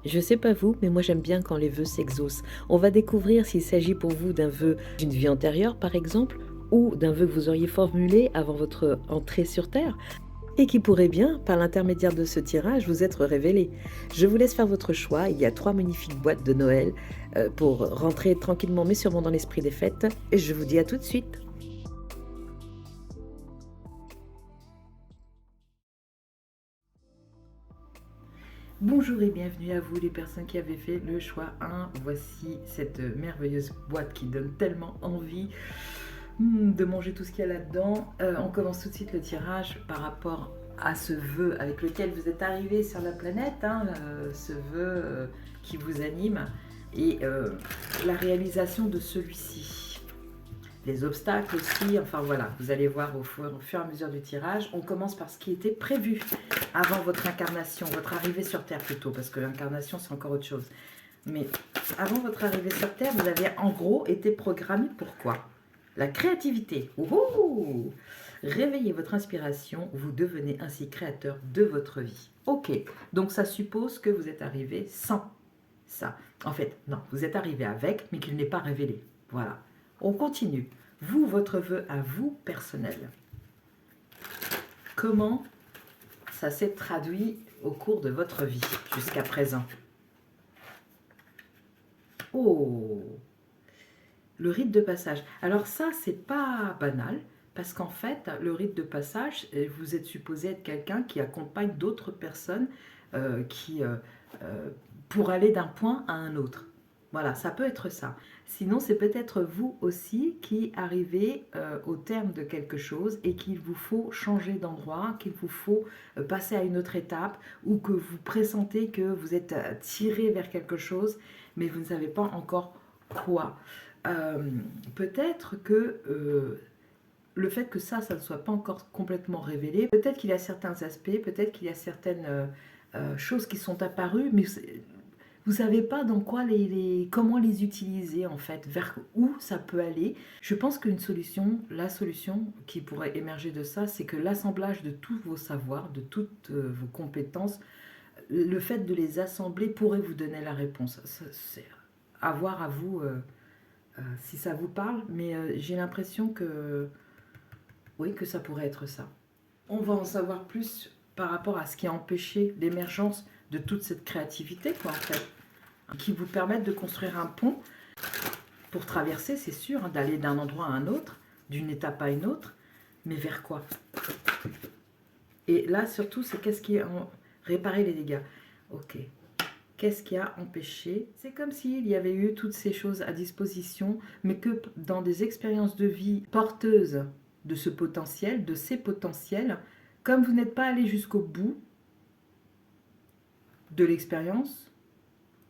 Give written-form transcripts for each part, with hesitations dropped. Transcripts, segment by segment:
Je sais pas vous, mais moi j'aime bien quand les vœux s'exaucent. On va découvrir s'il s'agit pour vous d'un vœu d'une vie antérieure par exemple, ou d'un vœu que vous auriez formulé avant votre entrée sur Terre, et qui pourrait bien, par l'intermédiaire de ce tirage, vous être révélé. Je vous laisse faire votre choix, il y a 3 magnifiques boîtes de Noël pour rentrer tranquillement mais sûrement dans l'esprit des fêtes, et je vous dis à tout de suite. Bonjour et bienvenue à vous les personnes qui avaient fait le choix 1. Voici cette merveilleuse boîte qui donne tellement envie de manger tout ce qu'il y a là-dedans. On commence tout de suite le tirage par rapport à ce vœu avec lequel vous êtes arrivé sur la planète, ce vœu qui vous anime et la réalisation de celui-ci. Les obstacles aussi, enfin voilà, vous allez voir au fur et à mesure du tirage. On commence par ce qui était prévu avant votre incarnation, votre arrivée sur Terre plutôt, parce que l'incarnation c'est encore autre chose. Mais avant votre arrivée sur Terre, vous avez en gros été programmé pour quoi? La créativité. Ouhou! Réveillez votre inspiration, vous devenez ainsi créateur de votre vie. Ok, donc ça suppose que vous êtes arrivé sans ça. En fait, non, vous êtes arrivé avec, mais qu'il n'est pas révélé. Voilà. On continue. Vous, votre vœu à vous, personnel. Comment ça s'est traduit au cours de votre vie jusqu'à présent? Oh! Le rite de passage. Alors ça, c'est pas banal, parce qu'en fait, le rite de passage, vous êtes supposé être quelqu'un qui accompagne d'autres personnes pour aller d'un point à un autre. Voilà, ça peut être ça. Sinon, c'est peut-être vous aussi qui arrivez au terme de quelque chose et qu'il vous faut changer d'endroit, qu'il vous faut passer à une autre étape ou que vous pressentez que vous êtes tiré vers quelque chose, mais vous ne savez pas encore quoi. Peut-être que le fait que ça ne soit pas encore complètement révélé, peut-être qu'il y a certains aspects, peut-être qu'il y a certaines choses qui sont apparues, mais vous ne savez pas dans quoi comment les utiliser en fait, vers où ça peut aller. Je pense qu'une solution, la solution qui pourrait émerger de ça, c'est que l'assemblage de tous vos savoirs, de toutes vos compétences, le fait de les assembler pourrait vous donner la réponse. C'est à voir à vous si ça vous parle, mais j'ai l'impression que oui, que ça pourrait être ça. On va en savoir plus par rapport à ce qui a empêché l'émergence de toute cette créativité, quoi, en fait, qui vous permettent de construire un pont pour traverser, c'est sûr, d'aller d'un endroit à un autre, d'une étape à une autre, mais vers quoi? Et là, surtout, c'est qu'est-ce qui a réparé les dégâts. Ok. Qu'est-ce qui a empêché? C'est comme s'il y avait eu toutes ces choses à disposition, mais que dans des expériences de vie porteuses de ce potentiel, de ces potentiels, comme vous n'êtes pas allé jusqu'au bout de l'expérience,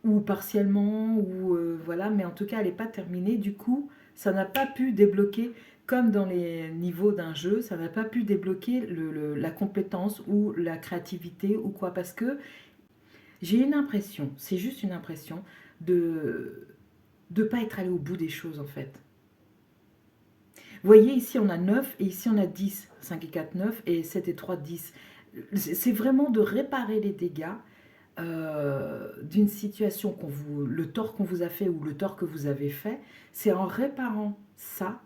ou partiellement, ou voilà, mais en tout cas elle n'est pas terminée, du coup ça n'a pas pu débloquer, comme dans les niveaux d'un jeu, ça n'a pas pu débloquer la compétence ou la créativité ou quoi, parce que j'ai une impression, c'est juste une impression, de ne pas être allé au bout des choses en fait. Vous voyez, ici on a 9 et ici on a 10. 5 et 4, 9 et 7 et 3, 10. C'est vraiment de réparer les dégâts d'une situation, le tort qu'on vous a fait ou le tort que vous avez fait. C'est en réparant ça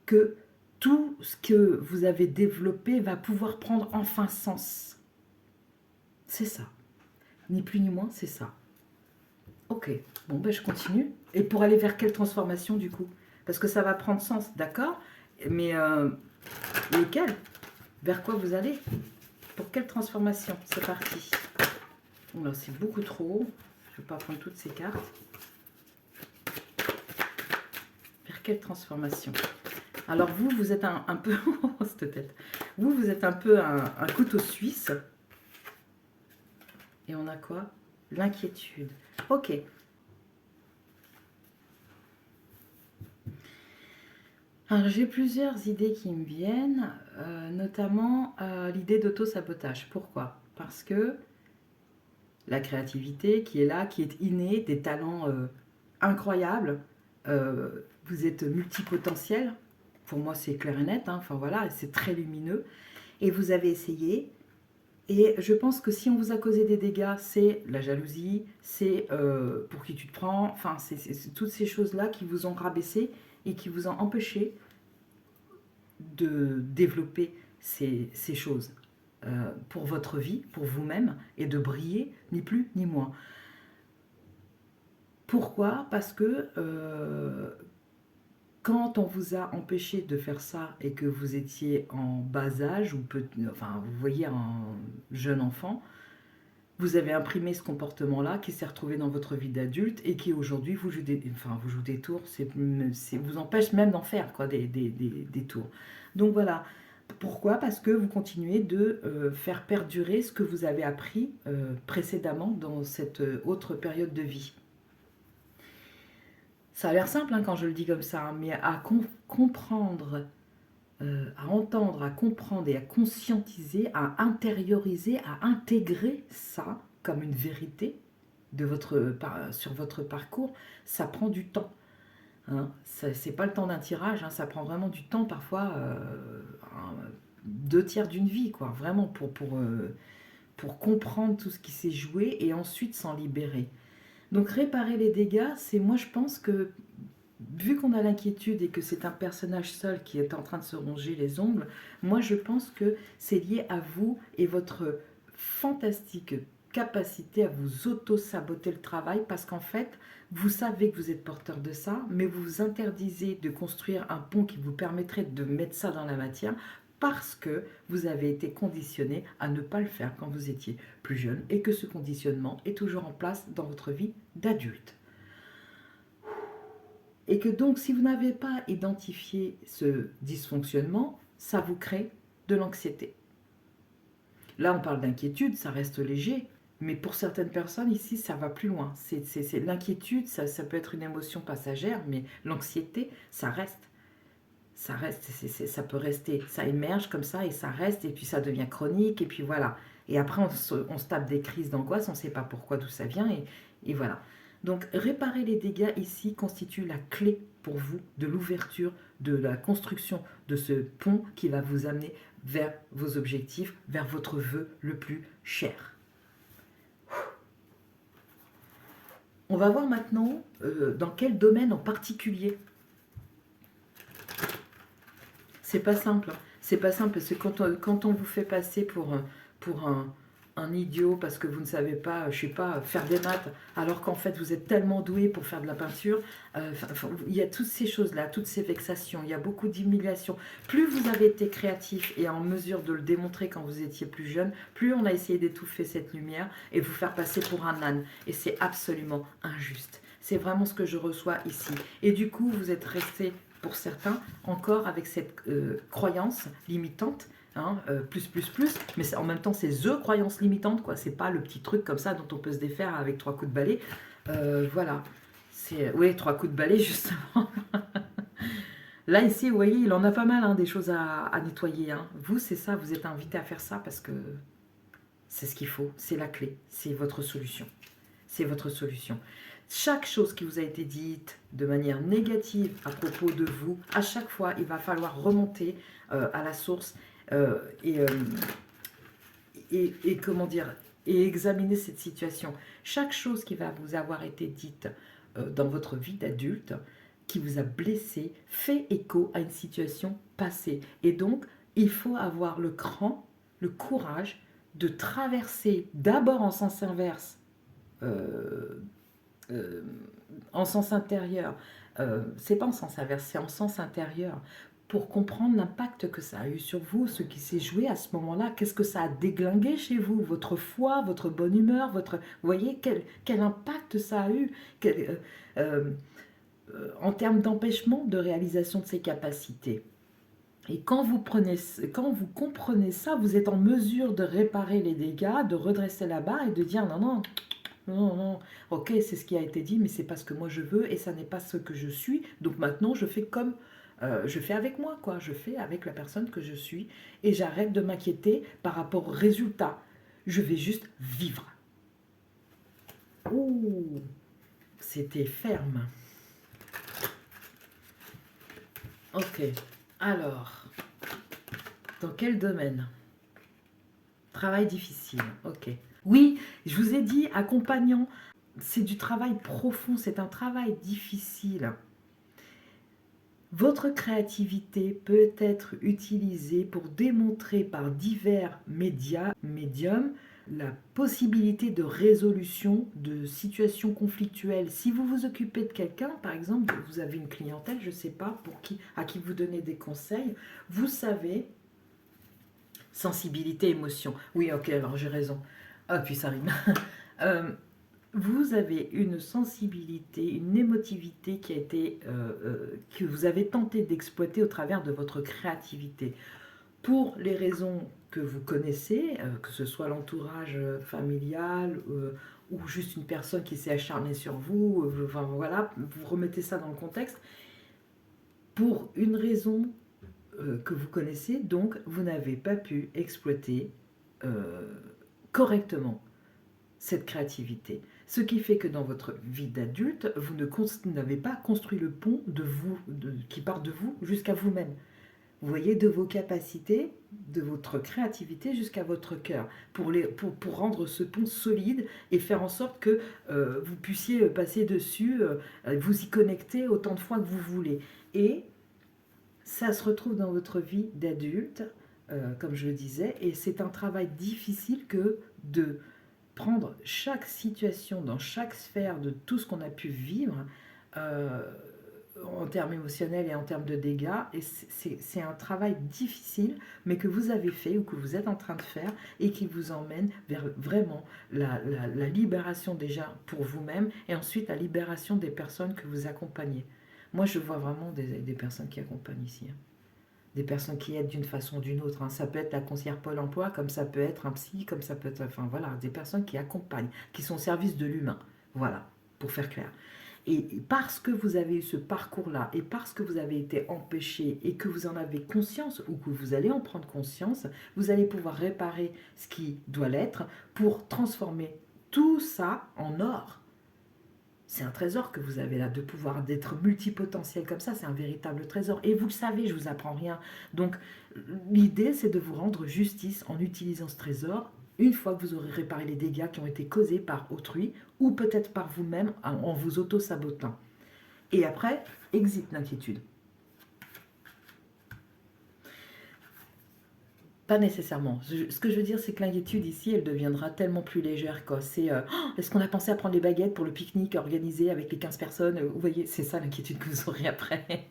que tout ce que vous avez développé va pouvoir prendre enfin sens. C'est ça. Ni plus ni moins, c'est ça. Ok, bon ben je continue. Et pour aller vers quelle transformation du coup? Parce que ça va prendre sens, d'accord? Mais lequel? Vers quoi vous allez? Pour quelle transformation? C'est parti. Bon, là c'est beaucoup trop. Je ne vais pas prendre toutes ces cartes. Vers quelle transformation? Alors vous, vous êtes un peu... cette tête. Vous êtes un peu un couteau suisse. Et on a quoi? L'inquiétude. Ok. Alors j'ai plusieurs idées qui me viennent, notamment l'idée d'auto-sabotage. Pourquoi? Parce que la créativité qui est là, qui est innée, des talents incroyables, vous êtes multipotentiel, pour moi c'est clair et net, hein, enfin voilà, c'est très lumineux, et vous avez essayé, Et je pense que si on vous a causé des dégâts, c'est la jalousie, c'est pour qui tu te prends, enfin, c'est toutes ces choses-là qui vous ont rabaissé et qui vous ont empêché de développer ces choses pour votre vie, pour vous-même, et de briller, ni plus ni moins. Pourquoi? Parce que quand on vous a empêché de faire ça et que vous étiez en bas âge, ou enfin, vous voyez un jeune enfant, vous avez imprimé ce comportement-là qui s'est retrouvé dans votre vie d'adulte et qui aujourd'hui vous vous joue des tours, vous empêche même d'en faire quoi, des tours. Donc voilà. Pourquoi? Parce que vous continuez de faire perdurer ce que vous avez appris précédemment dans cette autre période de vie. Ça a l'air simple hein, quand je le dis comme ça, hein, mais à comprendre, à entendre, à comprendre et à conscientiser, à intérioriser, à intégrer ça comme une vérité sur votre parcours, ça prend du temps. Hein. C'est pas le temps d'un tirage, hein, ça prend vraiment du temps, parfois 2 tiers d'une vie, quoi, vraiment pour comprendre tout ce qui s'est joué et ensuite s'en libérer. Donc réparer les dégâts, c'est moi je pense que vu qu'on a l'inquiétude et que c'est un personnage seul qui est en train de se ronger les ongles, moi je pense que c'est lié à vous et votre fantastique capacité à vous auto-saboter le travail parce qu'en fait, vous savez que vous êtes porteur de ça, mais vous vous interdisez de construire un pont qui vous permettrait de mettre ça dans la matière parce que vous avez été conditionné à ne pas le faire quand vous étiez plus jeune et que ce conditionnement est toujours en place dans votre vie d'adulte. Et que donc, si vous n'avez pas identifié ce dysfonctionnement, ça vous crée de l'anxiété. Là, on parle d'inquiétude, ça reste léger, mais pour certaines personnes, ici, ça va plus loin. C'est l'inquiétude, ça peut être une émotion passagère, mais l'anxiété, ça reste. Ça reste, ça peut rester, ça émerge comme ça et ça reste, et puis ça devient chronique, et puis voilà. Et après, on se tape des crises d'angoisse, on ne sait pas pourquoi, d'où ça vient, et voilà. Donc, réparer les dégâts ici constitue la clé pour vous de l'ouverture, de la construction de ce pont qui va vous amener vers vos objectifs, vers votre vœu le plus cher. On va voir maintenant dans quel domaine en particulier. C'est pas simple. C'est pas simple parce que quand on vous fait passer pour un idiot parce que vous ne savez pas, je sais pas, faire des maths, alors qu'en fait vous êtes tellement doué pour faire de la peinture, il y a toutes ces choses-là, toutes ces vexations, il y a beaucoup d'humiliation. Plus vous avez été créatif et en mesure de le démontrer quand vous étiez plus jeune, plus on a essayé d'étouffer cette lumière et vous faire passer pour un âne. Et c'est absolument injuste. C'est vraiment ce que je reçois ici. Et du coup, vous êtes resté pour certains, encore avec cette croyance limitante, hein, plus, mais en même temps, c'est the croyance limitante, quoi. C'est pas le petit truc comme ça dont on peut se défaire avec 3 coups de balai. Voilà. Oui, 3 coups de balai, justement. Là, ici, vous voyez, il en a pas mal, hein, des choses à nettoyer. Hein. Vous, c'est ça, vous êtes invité à faire ça parce que c'est ce qu'il faut, c'est la clé, c'est votre solution. C'est votre solution. Chaque chose qui vous a été dite de manière négative à propos de vous, à chaque fois, il va falloir remonter à la source et comment dire, et examiner cette situation. Chaque chose qui va vous avoir été dite dans votre vie d'adulte, qui vous a blessé, fait écho à une situation passée. Et donc, il faut avoir le cran, le courage de traverser d'abord en sens inverse, en sens intérieur, c'est pas en sens inverse, c'est en sens intérieur, pour comprendre l'impact que ça a eu sur vous, ce qui s'est joué à ce moment-là, qu'est-ce que ça a déglingué chez vous, votre foi, votre bonne humeur, vous voyez quel impact ça a eu en termes d'empêchement de réalisation de ses capacités. Et quand vous comprenez ça, vous êtes en mesure de réparer les dégâts, de redresser la barre et de dire non, non, non, non, ok, c'est ce qui a été dit, mais c'est pas ce que moi je veux et ça n'est pas ce que je suis. Donc maintenant, je fais comme, je fais avec moi, quoi. Je fais avec la personne que je suis et j'arrête de m'inquiéter par rapport au résultat. Je vais juste vivre. Ouh, c'était ferme. Ok, alors, dans quel domaine? travail difficile, ok. Oui, je vous ai dit, accompagnant, c'est du travail profond, c'est un travail difficile. Votre créativité peut être utilisée pour démontrer par divers médiums, la possibilité de résolution de situations conflictuelles. Si vous vous occupez de quelqu'un, par exemple, vous avez une clientèle, je ne sais pas, à qui vous donnez des conseils, vous savez, sensibilité, émotion. Oui, ok, alors j'ai raison. Ah, puis ça rime. Euh, vous avez une sensibilité, une émotivité que vous avez tenté d'exploiter au travers de votre créativité. Pour les raisons que vous connaissez, que ce soit l'entourage familial ou juste une personne qui s'est acharnée sur vous, enfin voilà, vous remettez ça dans le contexte. Pour une raison que vous connaissez, donc vous n'avez pas pu exploiter euh, correctement cette créativité. Ce qui fait que dans votre vie d'adulte, vous n'avez pas construit le pont qui part de vous jusqu'à vous-même. Vous voyez, de vos capacités, de votre créativité jusqu'à votre cœur, pour rendre ce pont solide et faire en sorte que vous puissiez passer dessus, vous y connecter autant de fois que vous voulez. Et ça se retrouve dans votre vie d'adulte, comme je le disais, et c'est un travail difficile que de prendre chaque situation dans chaque sphère de tout ce qu'on a pu vivre euh, en termes émotionnels et en termes de dégâts. Et c'est un travail difficile, mais que vous avez fait ou que vous êtes en train de faire et qui vous emmène vers vraiment la libération déjà pour vous-même et ensuite la libération des personnes que vous accompagnez. Moi, je vois vraiment des personnes qui accompagnent ici, hein. Des personnes qui aident d'une façon ou d'une autre, hein. Ça peut être la conseillère Pôle emploi, comme ça peut être un psy, comme ça peut être... Enfin voilà, des personnes qui accompagnent, qui sont au service de l'humain. Voilà, pour faire clair. Et parce que vous avez eu ce parcours-là, et parce que vous avez été empêché, et que vous en avez conscience, ou que vous allez en prendre conscience, vous allez pouvoir réparer ce qui doit l'être pour transformer tout ça en or. C'est un trésor que vous avez là, de pouvoir d'être multipotentiel comme ça, c'est un véritable trésor. Et vous le savez, je vous apprends rien. Donc l'idée, c'est de vous rendre justice en utilisant ce trésor une fois que vous aurez réparé les dégâts qui ont été causés par autrui ou peut-être par vous-même en vous auto-sabotant. Et après, exit l'inquiétude. Pas nécessairement. Ce que je veux dire, c'est que l'inquiétude ici, elle deviendra tellement plus légère, quoi. C'est est-ce qu'on a pensé à prendre les baguettes pour le pique-nique organisé avec les 15 personnes? Vous voyez, c'est ça l'inquiétude que vous aurez après.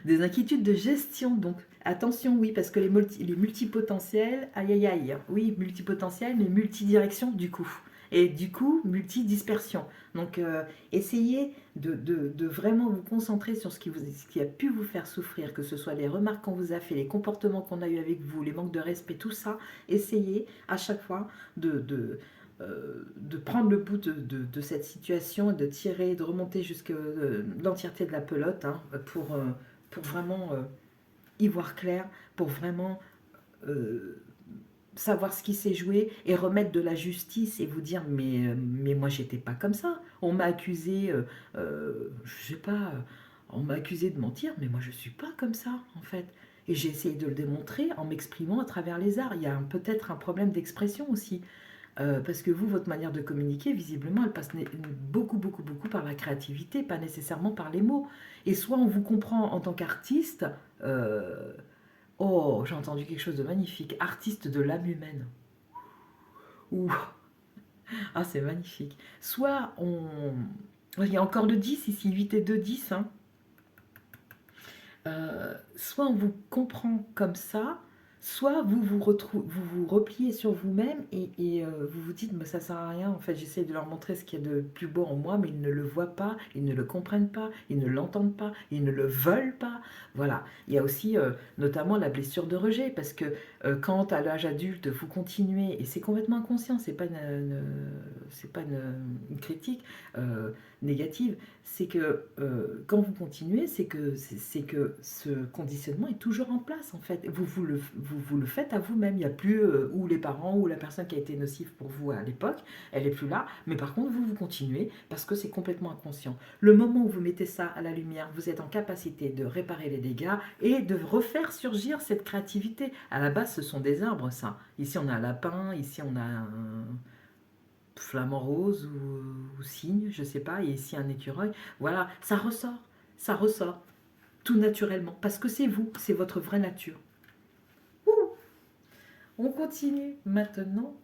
Des inquiétudes de gestion, donc. Attention, oui, parce que les multipotentiels, aïe aïe aïe, oui, multipotentiels, mais multidirection du coup. Et du coup, multidispersion. Donc, essayez de vraiment vous concentrer sur ce qui a pu vous faire souffrir, que ce soit les remarques qu'on vous a fait, les comportements qu'on a eu avec vous, les manques de respect, tout ça. Essayez à chaque fois de prendre le bout de cette situation, de tirer, de remonter jusqu'à l'entièreté de la pelote, hein, pour vraiment y voir clair, pour vraiment savoir ce qui s'est joué et remettre de la justice et vous dire mais moi j'étais pas comme ça. On m'a accusé, je sais pas, on m'a accusé de mentir, mais moi je suis pas comme ça en fait. Et j'ai essayé de le démontrer en m'exprimant à travers les arts. Il y a peut-être un problème d'expression aussi. Parce que vous, votre manière de communiquer, visiblement, elle passe beaucoup, beaucoup, beaucoup par la créativité, pas nécessairement par les mots. Et soit on vous comprend en tant qu'artiste, euh, oh, j'ai entendu quelque chose de magnifique, artiste de l'âme humaine. Ouh, ah, c'est magnifique. Soit on... Il y a encore le 10 ici, 8 et 2, 10, hein. Soit on vous comprend comme ça, soit vous vous repliez sur vous-même et vous vous dites, mais ça sert à rien, en fait, j'essaie de leur montrer ce qu'il y a de plus beau en moi, mais ils ne le voient pas, ils ne le comprennent pas, ils ne l'entendent pas, ils ne le veulent pas. Voilà. Il y a aussi notamment la blessure de rejet, parce que quand à l'âge adulte, vous continuez, et c'est complètement inconscient, c'est pas une critique négative, c'est que quand vous continuez, c'est que ce conditionnement est toujours en place en fait. vous le faites à vous-même. Il n'y a plus ou les parents ou la personne qui a été nocive pour vous à l'époque, elle n'est plus là. Mais par contre, vous continuez parce que c'est complètement inconscient. Le moment où vous mettez ça à la lumière, vous êtes en capacité de réparer les dégâts et de refaire surgir cette créativité. À la base, ce sont des arbres, ça. Ici, on a un lapin, ici, on a un flamant rose ou cygne, je sais pas, et ici un écureuil. Voilà, ça ressort tout naturellement, parce que c'est vous, c'est votre vraie nature. Ouh. On continue maintenant.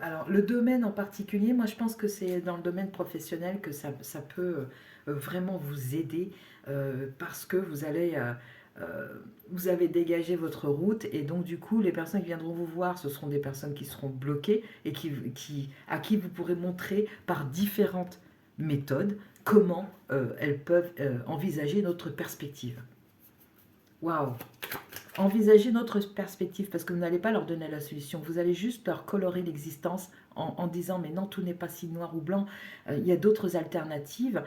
Alors, le domaine en particulier, moi je pense que c'est dans le domaine professionnel que ça peut vraiment vous aider parce que vous avez dégagé votre route et donc du coup, les personnes qui viendront vous voir, ce seront des personnes qui seront bloquées et à qui vous pourrez montrer par différentes méthodes comment elles peuvent envisager notre perspective. Waouh! Envisagez notre perspective parce que vous n'allez pas leur donner la solution, vous allez juste leur colorer l'existence en disant mais non, tout n'est pas si noir ou blanc, il y a d'autres alternatives,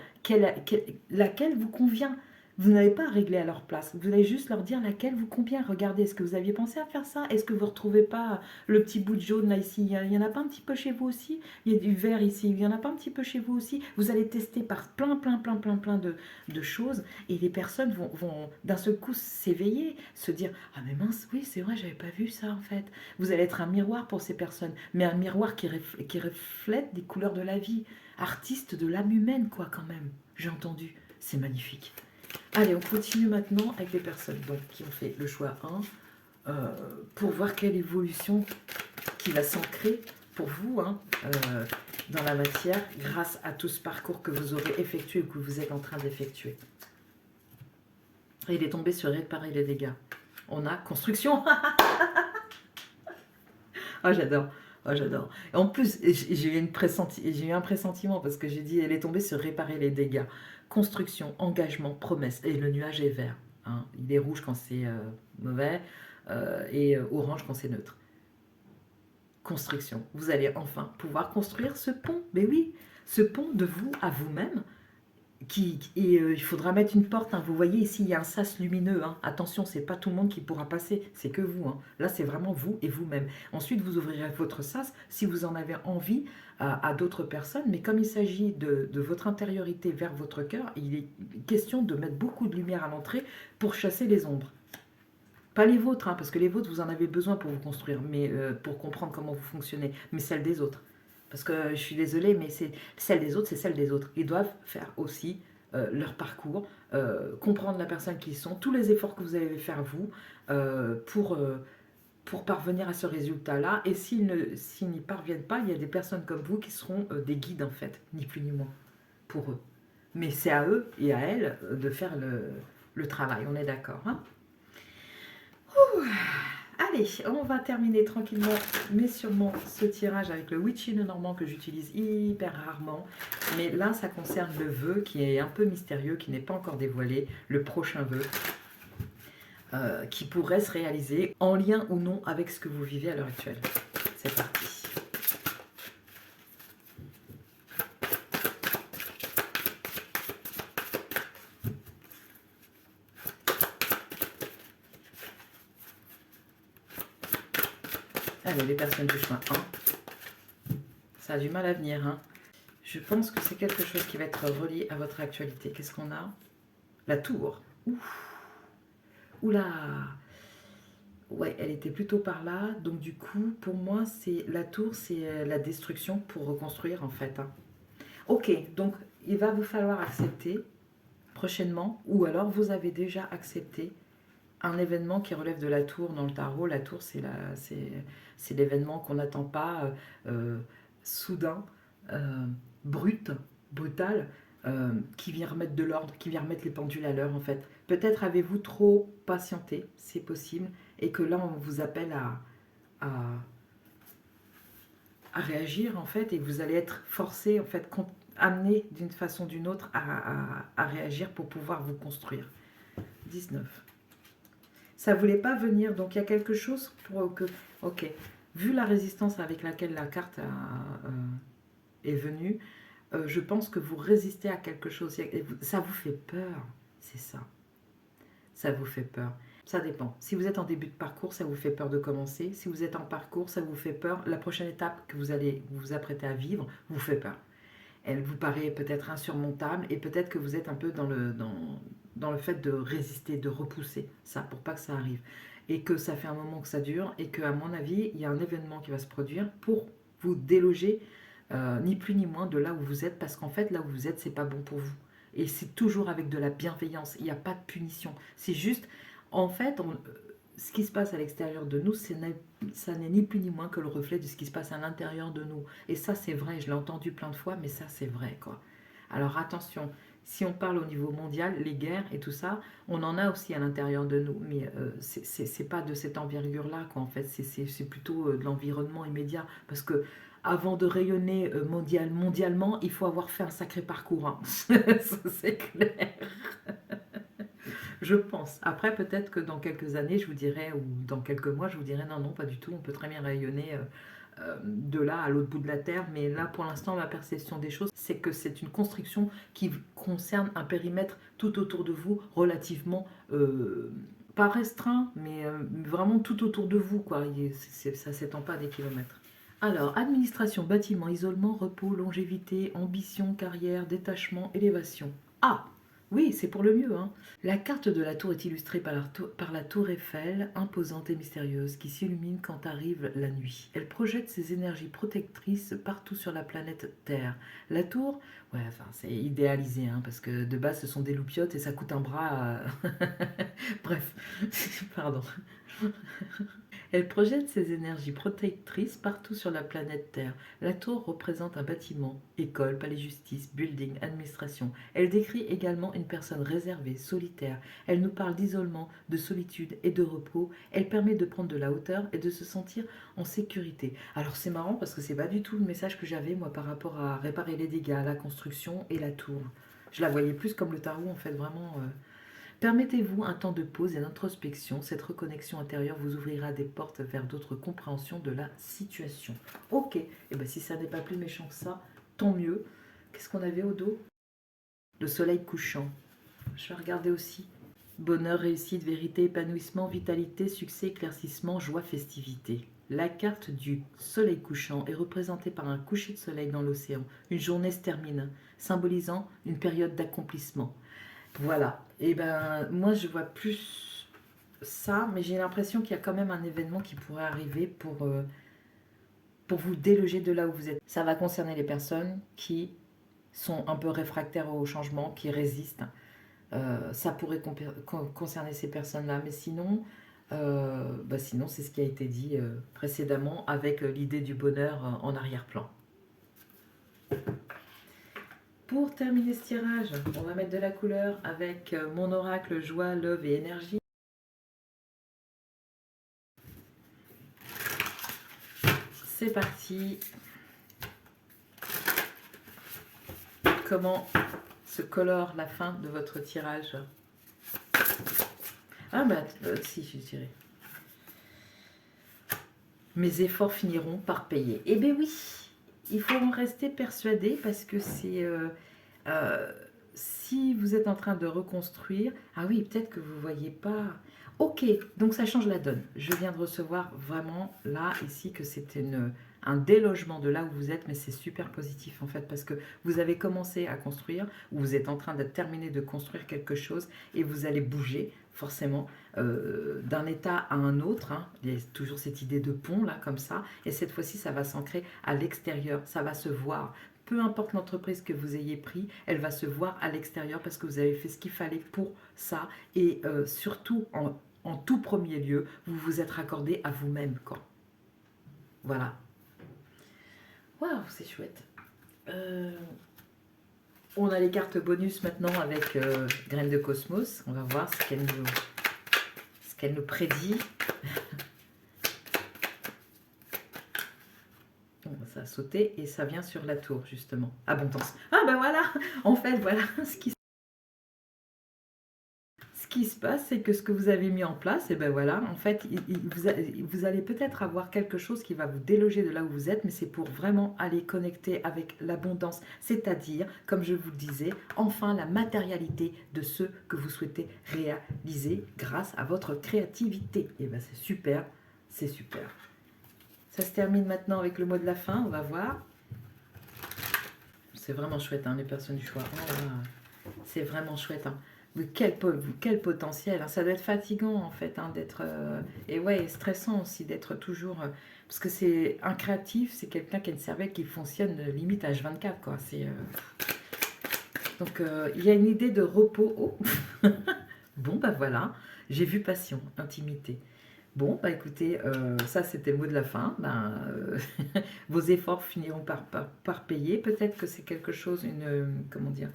laquelle vous convient. Vous n'avez pas à régler à leur place, vous allez juste leur dire laquelle vous convient. Regardez, est-ce que vous aviez pensé à faire ça? Est-ce que vous ne retrouvez pas le petit bout de jaune là ici? Il n'y en a pas un petit peu chez vous aussi? Il y a du vert ici, il n'y en a pas un petit peu chez vous aussi? Vous allez tester par plein de choses et les personnes vont d'un seul coup s'éveiller, se dire ah mais mince, oui c'est vrai, j'avais pas vu ça en fait. Vous allez être un miroir pour ces personnes, mais un miroir qui reflète des couleurs de la vie, artiste de l'âme humaine quoi quand même, j'ai entendu, c'est magnifique. Allez, on continue maintenant avec les personnes donc, qui ont fait le choix 1 pour voir quelle évolution qui va s'ancrer pour vous dans la matière grâce à tout ce parcours que vous aurez effectué ou que vous êtes en train d'effectuer. Et il est tombé sur réparer les dégâts. On a construction. Oh, j'adore. Oh, j'adore. En plus, j'ai eu un pressentiment parce que j'ai dit, elle est tombée sur réparer les dégâts. Construction, engagement, promesse. Et le nuage est vert. Hein. Il est rouge quand c'est mauvais et orange quand c'est neutre. Construction. Vous allez enfin pouvoir construire ce pont. Mais oui, ce pont de vous à vous-même. Il faudra mettre une porte. Vous voyez ici, il y a un sas lumineux. Attention, c'est pas tout le monde qui pourra passer, c'est que vous. Là, c'est vraiment vous et vous-même. Ensuite, vous ouvrirez votre sas si vous en avez envie à d'autres personnes. Mais comme il s'agit de votre intériorité vers votre cœur, il est question de mettre beaucoup de lumière à l'entrée pour chasser les ombres. Pas les vôtres, parce que les vôtres, vous en avez besoin pour vous construire, mais pour comprendre comment vous fonctionnez, mais celles des autres. Parce que je suis désolée, mais c'est celle des autres, c'est celle des autres. Ils doivent faire aussi leur parcours, comprendre la personne qu'ils sont, tous les efforts que vous allez faire vous pour parvenir à ce résultat-là. Et s'ils n'y parviennent pas, il y a des personnes comme vous qui seront des guides en fait, ni plus ni moins, pour eux. Mais c'est à eux et à elles de faire le travail, on est d'accord, Allez, on va terminer tranquillement, mais sûrement, ce tirage avec le Witchy Lenormand que j'utilise hyper rarement. Mais là, ça concerne le vœu qui est un peu mystérieux, qui n'est pas encore dévoilé, le prochain vœu, qui pourrait se réaliser en lien ou non avec ce que vous vivez à l'heure actuelle. C'est parti. Allez, les personnes du chemin 1. Ça a du mal à venir. Je pense que c'est quelque chose qui va être relié à votre actualité. Qu'est-ce qu'on a? La tour. Ouf. Oula. Ouais, elle était plutôt par là. Donc du coup, pour moi, c'est la tour, c'est la destruction pour reconstruire en fait. Ok, donc il va vous falloir accepter prochainement, ou alors vous avez déjà accepté un événement qui relève de la tour dans le tarot. La tour, c'est l'événement qu'on n'attend pas, soudain, brutal, qui vient remettre de l'ordre, qui vient remettre les pendules à l'heure en fait. Peut-être avez-vous trop patienté, c'est possible, et que là on vous appelle à réagir en fait, et vous allez être forcé en fait, amené d'une façon ou d'une autre à réagir pour pouvoir vous construire. 19. Ça ne voulait pas venir, donc il y a quelque chose pour que... Ok, vu la résistance avec laquelle la carte est venue, je pense que vous résistez à quelque chose. Ça vous fait peur, c'est ça. Ça vous fait peur. Ça dépend. Si vous êtes en début de parcours, ça vous fait peur de commencer. Si vous êtes en parcours, ça vous fait peur. La prochaine étape que vous allez vous apprêter à vivre vous fait peur. Elle vous paraît peut-être insurmontable et peut-être que vous êtes un peu dans le fait de résister, de repousser ça pour pas que ça arrive. Et que ça fait un moment que ça dure et qu'à mon avis, il y a un événement qui va se produire pour vous déloger, ni plus ni moins de là où vous êtes, parce qu'en fait, là où vous êtes, c'est pas bon pour vous. Et c'est toujours avec de la bienveillance, il n'y a pas de punition. C'est juste, en fait, ce qui se passe à l'extérieur de nous, ça n'est ni plus ni moins que le reflet de ce qui se passe à l'intérieur de nous. Et ça, c'est vrai, je l'ai entendu plein de fois, mais ça, c'est vrai, quoi. Alors attention, si on parle au niveau mondial, les guerres et tout ça, on en a aussi à l'intérieur de nous, mais c'est pas de cette envergure-là, quoi, en fait, c'est plutôt de l'environnement immédiat, parce que avant de rayonner mondialement, il faut avoir fait un sacré parcours, hein. Ça, c'est clair. Je pense. Après, peut-être que dans quelques années, je vous dirai, ou dans quelques mois, je vous dirai non, non, pas du tout, on peut très bien rayonner de là à l'autre bout de la Terre. Mais là, pour l'instant, ma perception des choses, c'est que c'est une construction qui concerne un périmètre tout autour de vous, relativement, pas restreint, mais vraiment tout autour de vous, quoi. Ça s'étend pas à des kilomètres. Alors, administration, bâtiment, isolement, repos, longévité, ambition, carrière, détachement, élévation. Ah, oui, c'est pour le mieux, hein. La carte de la tour est illustrée par la tour Eiffel, imposante et mystérieuse, qui s'illumine quand arrive la nuit. Elle projette ses énergies protectrices partout sur la planète Terre. La tour, ouais, enfin, c'est idéalisé, hein, parce que de base, ce sont des loupiottes et ça coûte un bras. Bref, pardon. Elle projette ses énergies protectrices partout sur la planète Terre. La tour représente un bâtiment, école, palais justice, building, administration. Elle décrit également une personne réservée, solitaire. Elle nous parle d'isolement, de solitude et de repos. Elle permet de prendre de la hauteur et de se sentir en sécurité. Alors c'est marrant parce que c'est pas du tout le message que j'avais moi par rapport à réparer les dégâts, la construction et la tour. Je la voyais plus comme le tarot en fait, vraiment. Permettez-vous un temps de pause et d'introspection. Cette reconnexion intérieure vous ouvrira des portes vers d'autres compréhensions de la situation. Ok, et bien si ça n'est pas plus méchant que ça, tant mieux. Qu'est-ce qu'on avait au dos? Le soleil couchant. Je vais regarder aussi. Bonheur, réussite, vérité, épanouissement, vitalité, succès, éclaircissement, joie, festivité. La carte du soleil couchant est représentée par un coucher de soleil dans l'océan. Une journée se termine, symbolisant une période d'accomplissement. Voilà. Et ben moi je vois plus ça, mais j'ai l'impression qu'il y a quand même un événement qui pourrait arriver pour vous déloger de là où vous êtes. Ça va concerner les personnes qui sont un peu réfractaires au changement, qui résistent. Ça pourrait concerner ces personnes-là, mais sinon, sinon c'est ce qui a été dit précédemment avec l'idée du bonheur en arrière-plan. Pour terminer ce tirage, on va mettre de la couleur avec mon oracle joie, love et énergie. C'est parti. Comment se colore la fin de votre tirage? Ah bah si, je dirais. Mes efforts finiront par payer. Eh bien oui, il faut en rester persuadé parce que c'est... si vous êtes en train de reconstruire, ah oui, peut-être que vous ne voyez pas. Ok, donc ça change la donne. Je viens de recevoir vraiment là, ici, que c'est un délogement de là où vous êtes, mais c'est super positif en fait, parce que vous avez commencé à construire, ou vous êtes en train de terminer de construire quelque chose, et vous allez bouger forcément d'un état à un autre. Hein. Il y a toujours cette idée de pont là, comme ça, et cette fois-ci, ça va s'ancrer à l'extérieur, ça va se voir. Peu importe l'entreprise que vous ayez pris, elle va se voir à l'extérieur parce que vous avez fait ce qu'il fallait pour ça. Et surtout, en tout premier lieu, vous vous êtes raccordé à vous-même, quoi. Voilà. Waouh, c'est chouette. On a les cartes bonus maintenant avec Graines de Cosmos. On va voir ce qu'elle nous prédit. Ça a sauté et ça vient sur la tour, justement. Abondance. Ah ben voilà, en fait, voilà ce qui se passe, c'est que ce que vous avez mis en place, et ben voilà, en fait, vous allez peut-être avoir quelque chose qui va vous déloger de là où vous êtes, mais c'est pour vraiment aller connecter avec l'abondance, c'est-à-dire, comme je vous le disais, enfin la matérialité de ce que vous souhaitez réaliser grâce à votre créativité. Et ben c'est super, c'est super. Ça se termine maintenant avec le mot de la fin, on va voir. C'est vraiment chouette, hein, les personnes du choix. Oh, c'est vraiment chouette, hein. Quel potentiel, hein. Ça doit être fatigant en fait, hein, d'être et ouais, stressant aussi d'être toujours parce que c'est un créatif, c'est quelqu'un qui a une cervelle qui fonctionne limite H24 quoi. C'est donc il y a une idée de repos. Oh. Bon bah voilà, j'ai vu passion, intimité. Bon bah écoutez, ça c'était le mot de la fin. Ben, vos efforts finiront par payer. Peut-être que c'est quelque chose, comment dire,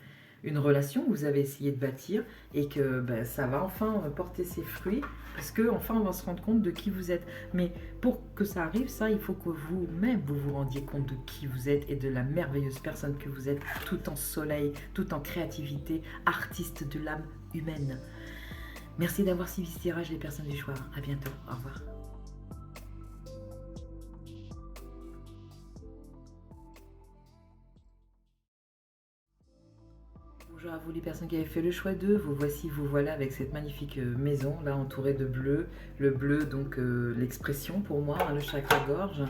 une relation que vous avez essayé de bâtir et que ben, ça va enfin porter ses fruits parce que enfin on va se rendre compte de qui vous êtes. Mais pour que ça arrive, ça, il faut que vous-même vous vous rendiez compte de qui vous êtes et de la merveilleuse personne que vous êtes, tout en soleil, tout en créativité, artiste de l'âme humaine. Merci d'avoir suivi ce tirage, les personnes du choix. À bientôt. Au revoir. Bonjour à vous les personnes qui avaient fait le choix d'eux, vous voici, vous voilà avec cette magnifique maison là entourée de bleu. Le bleu donc l'expression pour moi, hein, le chakra-gorge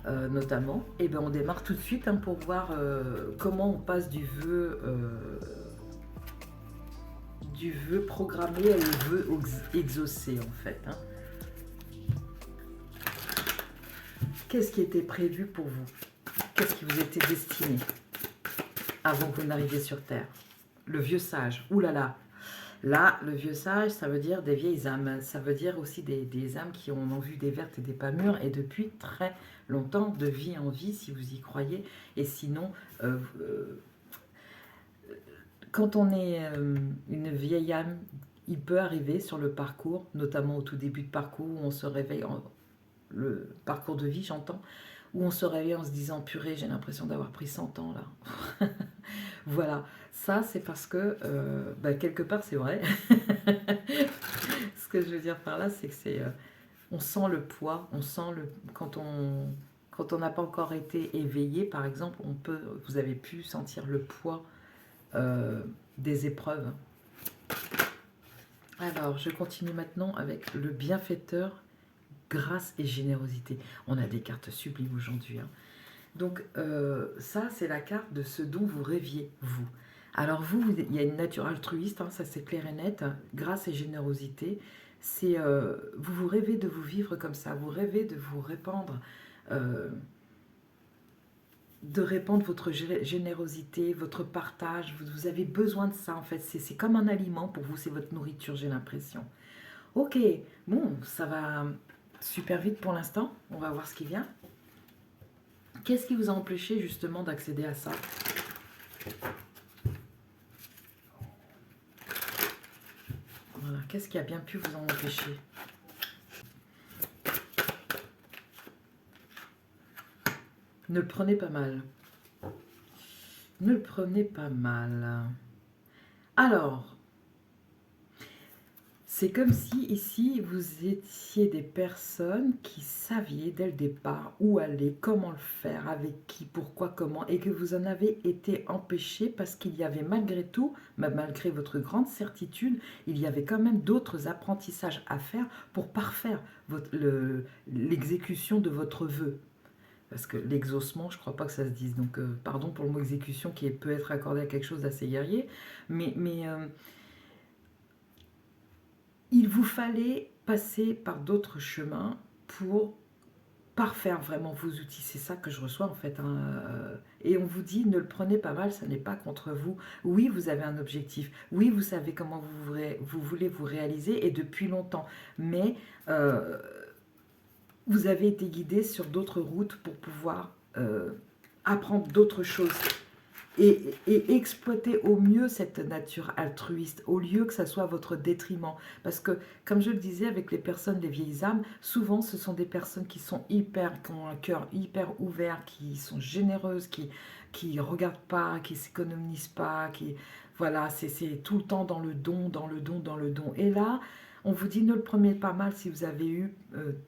notamment. Et bien on démarre tout de suite hein, pour voir comment on passe du vœu programmé au vœu exaucé en fait. Hein. Qu'est-ce qui était prévu pour vous? Qu'est-ce qui vous était destiné avant que vous n'arriviez sur Terre? Le vieux sage, oulala. Là, le vieux sage, ça veut dire des vieilles âmes. Ça veut dire aussi des âmes qui ont vu des vertes et des pas mûres et depuis très longtemps, de vie en vie, si vous y croyez. Et sinon, quand on est une vieille âme, il peut arriver sur le parcours, notamment au tout début de parcours, où on se réveille, le parcours de vie, j'entends, où on se réveille en se disant purée, j'ai l'impression d'avoir pris 100 ans là. Voilà, ça c'est parce que bah, quelque part c'est vrai. Ce que je veux dire par là, c'est que on sent le poids, on sent le quand on n'a pas encore été éveillé, par exemple, vous avez pu sentir le poids des épreuves. Alors, je continue maintenant avec le bienfaiteur, grâce et générosité. On a des cartes sublimes aujourd'hui. Hein. Donc, ça, c'est la carte de ce dont vous rêviez, vous. Alors, il y a une nature altruiste, hein, ça c'est clair et net. Grâce et générosité, c'est vous rêvez de vous vivre comme ça, vous rêvez de vous répandre. De répandre votre générosité, votre partage. Vous avez besoin de ça, en fait. C'est comme un aliment pour vous, c'est votre nourriture, j'ai l'impression. Ok, bon, ça va super vite pour l'instant. On va voir ce qui vient. Qu'est-ce qui vous a empêché, justement, d'accéder à ça? Voilà, qu'est-ce qui a bien pu vous en empêcher? Ne le prenez pas mal. Ne le prenez pas mal. Alors, c'est comme si ici vous étiez des personnes qui saviez dès le départ où aller, comment le faire, avec qui, pourquoi, comment, et que vous en avez été empêché parce qu'il y avait malgré tout, malgré votre grande certitude, il y avait quand même d'autres apprentissages à faire pour parfaire l'exécution de votre vœu. Parce que l'exaucement, je ne crois pas que ça se dise, donc pardon pour le mot exécution qui peut être accordé à quelque chose d'assez guerrier, mais il vous fallait passer par d'autres chemins pour parfaire vraiment vos outils. C'est ça que je reçois en fait. Hein. Et on vous dit, ne le prenez pas mal, ça n'est pas contre vous. Oui, vous avez un objectif. Oui, vous savez comment vous voulez vous réaliser et depuis longtemps. Mais vous avez été guidé sur d'autres routes pour pouvoir apprendre d'autres choses. et exploiter au mieux cette nature altruiste, au lieu que ça soit à votre détriment. Parce que, comme je le disais, avec les personnes, les vieilles âmes, souvent ce sont des personnes qui sont hyper, qui ont un cœur hyper ouvert, qui sont généreuses, qui regardent pas, qui s'économisent pas, qui, voilà, c'est tout le temps dans le don, dans le don, dans le don. Et là, on vous dit, ne le prenez pas mal si vous avez eu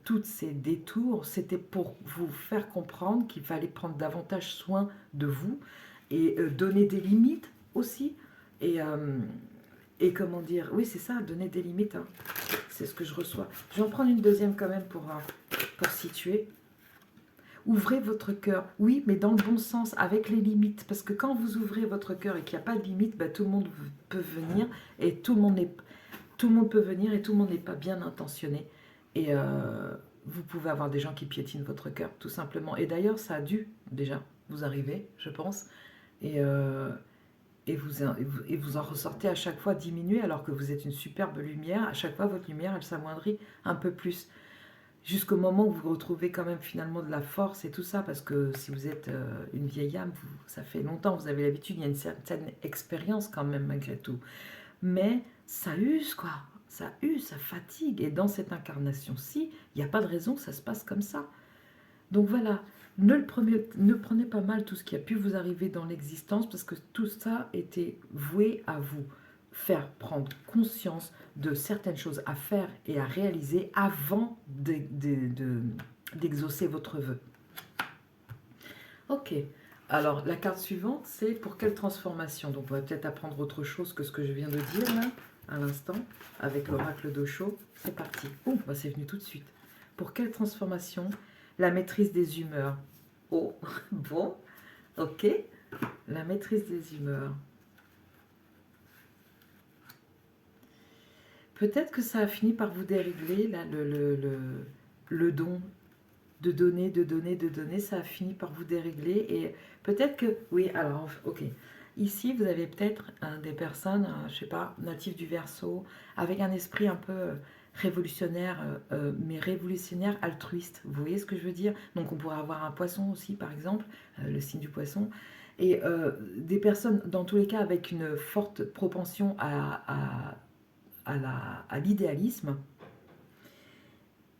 toutes ces détours. C'était pour vous faire comprendre qu'il fallait prendre davantage soin de vous et donner des limites aussi. Et, euh, et comment dire, oui, c'est ça, donner des limites, hein. C'est ce que je reçois. Je vais en prendre une deuxième quand même pour situer. Ouvrez votre cœur, oui, mais dans le bon sens, avec les limites. Parce que quand vous ouvrez votre cœur et qu'il n'y a pas de limite, bah, tout le monde peut venir et tout le monde peut venir et tout le monde n'est pas bien intentionné. Et vous pouvez avoir des gens qui piétinent votre cœur, tout simplement. Et d'ailleurs, ça a dû déjà vous arriver, je pense. Et, euh, et vous en ressortez à chaque fois diminué alors que vous êtes une superbe lumière. À chaque fois, votre lumière, elle s'amoindrit un peu plus. Jusqu'au moment où vous retrouvez quand même finalement de la force et tout ça. Parce que si vous êtes une vieille âme, ça fait longtemps, vous avez l'habitude, il y a une certaine expérience quand même malgré tout. Mais ça use, quoi. Ça use, ça fatigue. Et dans cette incarnation-ci, il n'y a pas de raison que ça se passe comme ça. Donc voilà, ne prenez pas mal tout ce qui a pu vous arriver dans l'existence parce que tout ça était voué à vous faire prendre conscience de certaines choses à faire et à réaliser avant d'exaucer votre vœu. Ok, alors la carte suivante, c'est pour quelle transformation? Donc on va peut-être apprendre autre chose que ce que je viens de dire là, à l'instant, avec l'oracle d'Osho. C'est parti. Oh, bah c'est venu tout de suite. Pour quelle transformation? La maîtrise des humeurs. Oh, bon, ok. La maîtrise des humeurs. Peut-être que ça a fini par vous dérégler, là, le don de donner, de donner, de donner, ça a fini par vous dérégler. Et peut-être que, oui, alors, ok. Ici, vous avez peut-être des personnes, je sais pas, natifs du Verseau, avec un esprit un peu révolutionnaire, mais révolutionnaire altruiste. Vous voyez ce que je veux dire? Donc, on pourrait avoir un poisson aussi, par exemple, le signe du poisson. Et des personnes, dans tous les cas, avec une forte propension à l'idéalisme.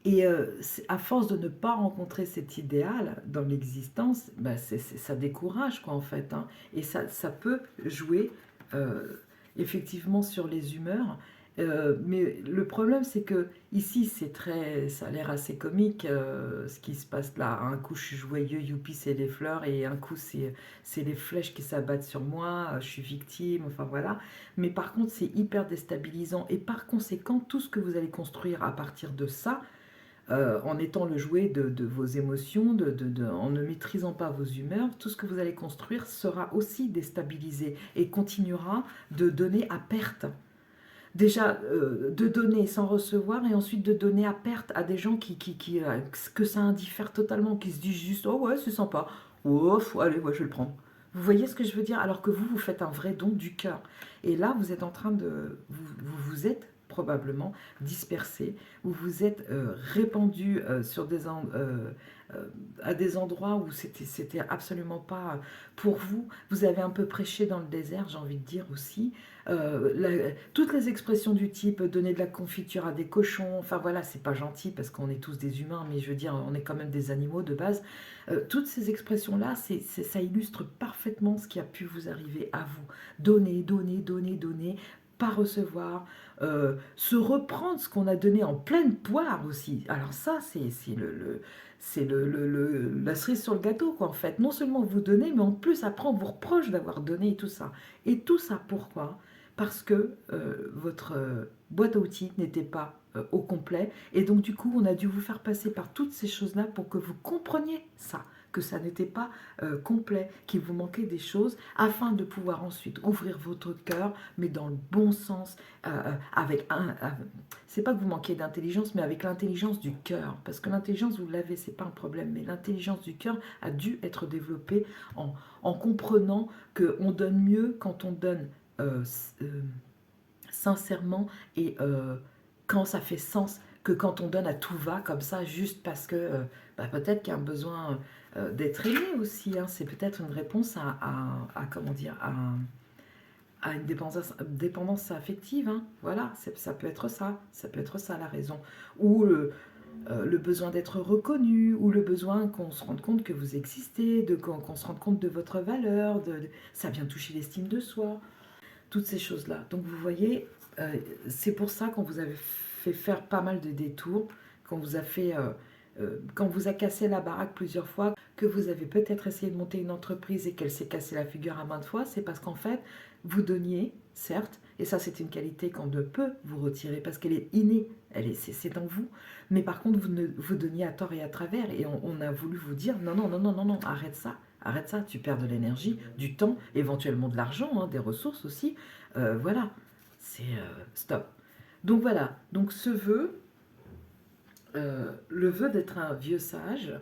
Et à force de ne pas rencontrer cet idéal dans l'existence, bah, ça décourage, quoi, en fait, hein. Et ça peut jouer effectivement sur les humeurs. Mais le problème, c'est que ici, ça a l'air assez comique ce qui se passe là. Un coup, je suis joyeux, youpi, c'est les fleurs, et un coup, c'est les flèches qui s'abattent sur moi, je suis victime, enfin voilà. Mais par contre, c'est hyper déstabilisant. Et par conséquent, tout ce que vous allez construire à partir de ça, en étant le jouet de vos émotions, en ne maîtrisant pas vos humeurs, tout ce que vous allez construire sera aussi déstabilisé et continuera de donner à perte. Déjà, de donner sans recevoir et ensuite de donner à perte à des gens que ça indiffère totalement, qui se disent juste «Oh ouais, c'est sympa, ouf, allez, ouais, je le prends». Vous voyez ce que je veux dire? Alors que vous faites un vrai don du cœur. Et là, vous êtes en train de... vous êtes probablement dispersé, vous vous êtes répandu à des endroits où c'était absolument pas pour vous. Vous avez un peu prêché dans le désert, j'ai envie de dire aussi. Toutes les expressions du type donner de la confiture à des cochons, enfin voilà, c'est pas gentil parce qu'on est tous des humains, mais je veux dire, on est quand même des animaux de base. Toutes ces expressions-là, ça illustre parfaitement ce qui a pu vous arriver à vous. Donner, donner, donner, donner, pas recevoir, se reprendre ce qu'on a donné en pleine poire aussi. Alors ça, c'est la cerise sur le gâteau, quoi, en fait. Non seulement vous donnez, mais en plus, après, on vous reproche d'avoir donné et tout ça. Et tout ça, pourquoi? Parce que votre boîte à outils n'était pas au complet. Et donc, du coup, on a dû vous faire passer par toutes ces choses-là pour que vous compreniez ça, que ça n'était pas complet, qu'il vous manquait des choses, afin de pouvoir ensuite ouvrir votre cœur, mais dans le bon sens, c'est pas que vous manquiez d'intelligence, mais avec l'intelligence du cœur. Parce que l'intelligence, vous l'avez, c'est pas un problème, mais l'intelligence du cœur a dû être développée en comprenant qu'on donne mieux quand on donne euh, sincèrement et quand ça fait sens que quand on donne à tout va comme ça, juste parce que peut-être qu'il y a un besoin d'être aimé aussi, hein. C'est peut-être une réponse comment dire, à une dépendance affective, hein. Voilà, ça peut être ça, ça peut être ça la raison. Ou le besoin d'être reconnu, ou le besoin qu'on se rende compte que vous existez, qu'on se rende compte de votre valeur, ça vient toucher l'estime de soi, toutes ces choses-là. Donc vous voyez, c'est pour ça qu'on vous avait fait faire pas mal de détours, qu'on vous a fait, quand vous a cassé la baraque plusieurs fois, que vous avez peut-être essayé de monter une entreprise et qu'elle s'est cassée la figure à maintes fois, c'est parce qu'en fait, vous donniez, certes, et ça c'est une qualité qu'on ne peut vous retirer parce qu'elle est innée, c'est en vous, mais par contre vous donniez à tort et à travers, et on a voulu vous dire non, non, non, non, non, non, arrête ça, tu perds de l'énergie, du temps, éventuellement de l'argent, hein, des ressources aussi, voilà, c'est stop. Donc voilà, donc ce vœu, le vœu d'être un vieux sage,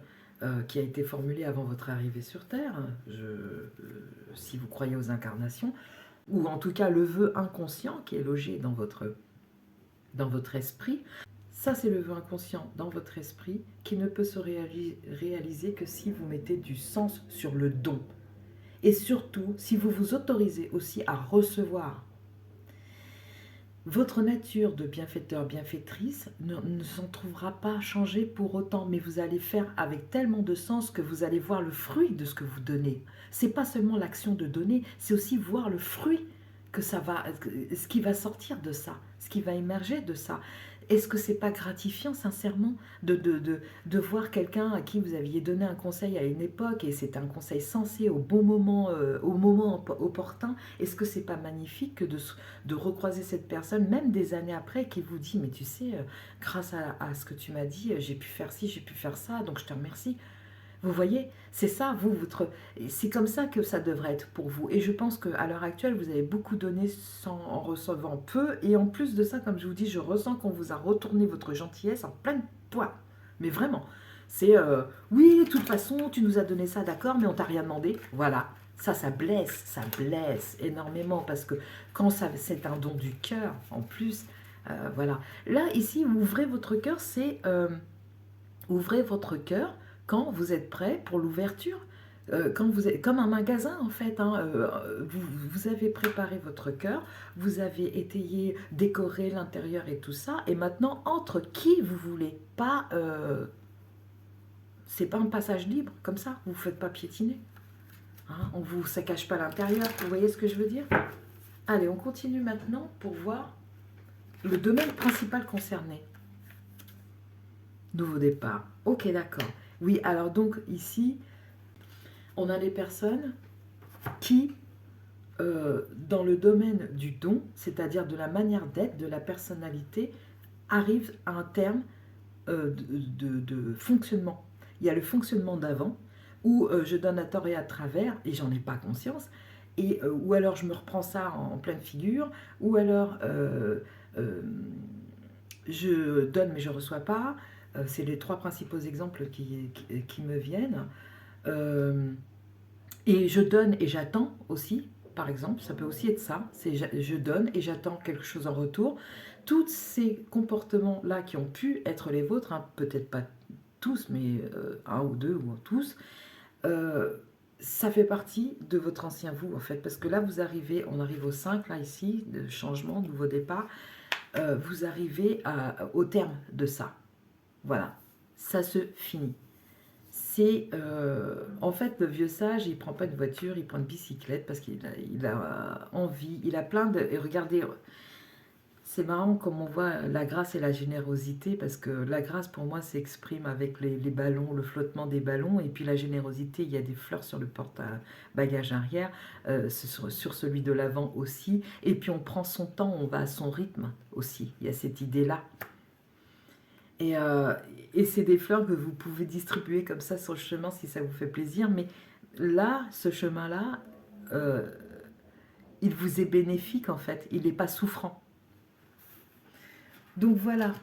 qui a été formulé avant votre arrivée sur Terre, si vous croyez aux incarnations, ou en tout cas le vœu inconscient qui est logé dans votre esprit, ça c'est le vœu inconscient dans votre esprit qui ne peut se réaliser que si vous mettez du sens sur le don. Et surtout, si vous vous autorisez aussi à recevoir. Votre nature de bienfaiteur, bienfaitrice ne s'en trouvera pas changée pour autant, mais vous allez faire avec tellement de sens que vous allez voir le fruit de ce que vous donnez. C'est pas seulement l'action de donner, c'est aussi voir le fruit que ça va, ce qui va sortir de ça, ce qui va émerger de ça. Est-ce que c'est pas gratifiant, sincèrement, de voir quelqu'un à qui vous aviez donné un conseil à une époque et c'était un conseil sensé au moment opportun? Est-ce que c'est pas magnifique que de recroiser cette personne, même des années après, qui vous dit, mais tu sais, grâce à ce que tu m'as dit, j'ai pu faire ci, j'ai pu faire ça, donc je te remercie. Vous voyez, c'est ça, c'est comme ça que ça devrait être pour vous. Et je pense qu'à l'heure actuelle, vous avez beaucoup donné en recevant peu. Et en plus de ça, comme je vous dis, je ressens qu'on vous a retourné votre gentillesse en pleine poire. Mais vraiment, c'est oui, de toute façon, tu nous as donné ça, d'accord, mais on t'a rien demandé. Voilà, ça blesse énormément parce que quand c'est un don du cœur, en plus, voilà. Là, ici, vous ouvrez votre cœur, ouvrez votre cœur quand vous êtes prêt pour l'ouverture, quand vous êtes comme un magasin en fait, hein, vous avez préparé votre cœur, vous avez étayé, décoré l'intérieur et tout ça, et maintenant entre qui vous voulez, pas, c'est pas un passage libre comme ça, vous ne faites pas piétiner, hein, on vous saccage pas l'intérieur, vous voyez ce que je veux dire? Allez, on continue maintenant pour voir le domaine principal concerné. Nouveau départ, ok d'accord. Oui, alors donc ici, on a des personnes qui, dans le domaine du don, c'est-à-dire de la manière d'être, de la personnalité, arrivent à un terme de fonctionnement. Il y a le fonctionnement d'avant, où je donne à tort et à travers, et j'en ai pas conscience, et, ou alors je me reprends ça en pleine figure, ou alors je donne mais je ne reçois pas. C'est les trois principaux exemples qui me viennent. Et je donne et j'attends aussi, par exemple, ça peut aussi être ça, c'est je donne et j'attends quelque chose en retour. Tous ces comportements-là qui ont pu être les vôtres, hein, peut-être pas tous, mais un ou deux ou tous, ça fait partie de votre ancien vous, en fait, parce que là, on arrive au 5, là, ici, de changement, nouveau départ, vous arrivez au terme de ça. Voilà, ça se finit. C'est en fait le vieux sage, il prend pas de voiture, il prend une bicyclette parce qu'il a envie, il a plein de. Et regardez, c'est marrant comme on voit la grâce et la générosité parce que la grâce pour moi s'exprime avec les ballons, le flottement des ballons et puis la générosité, il y a des fleurs sur le porte-bagages arrière, sur celui de l'avant aussi. Et puis on prend son temps, on va à son rythme aussi. Il y a cette idée-là. Et, euh, et c'est des fleurs que vous pouvez distribuer comme ça sur le chemin si ça vous fait plaisir. Mais là, ce chemin-là, euh, il vous est bénéfique en fait. Il n'est pas souffrant. Donc voilà,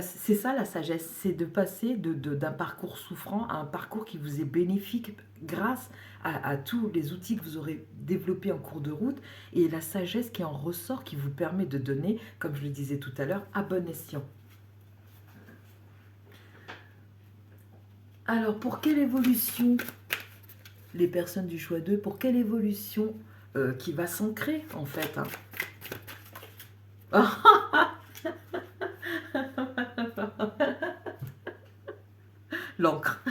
c'est ça la sagesse. C'est de passer d'un parcours souffrant à un parcours qui vous est bénéfique grâce à tous les outils que vous aurez développés en cours de route. Et la sagesse qui en ressort, qui vous permet de donner, comme je le disais tout à l'heure, à bon escient. Alors, pour quelle évolution, les personnes du choix 2, pour quelle évolution qui va s'ancrer, en fait, hein. L'encre.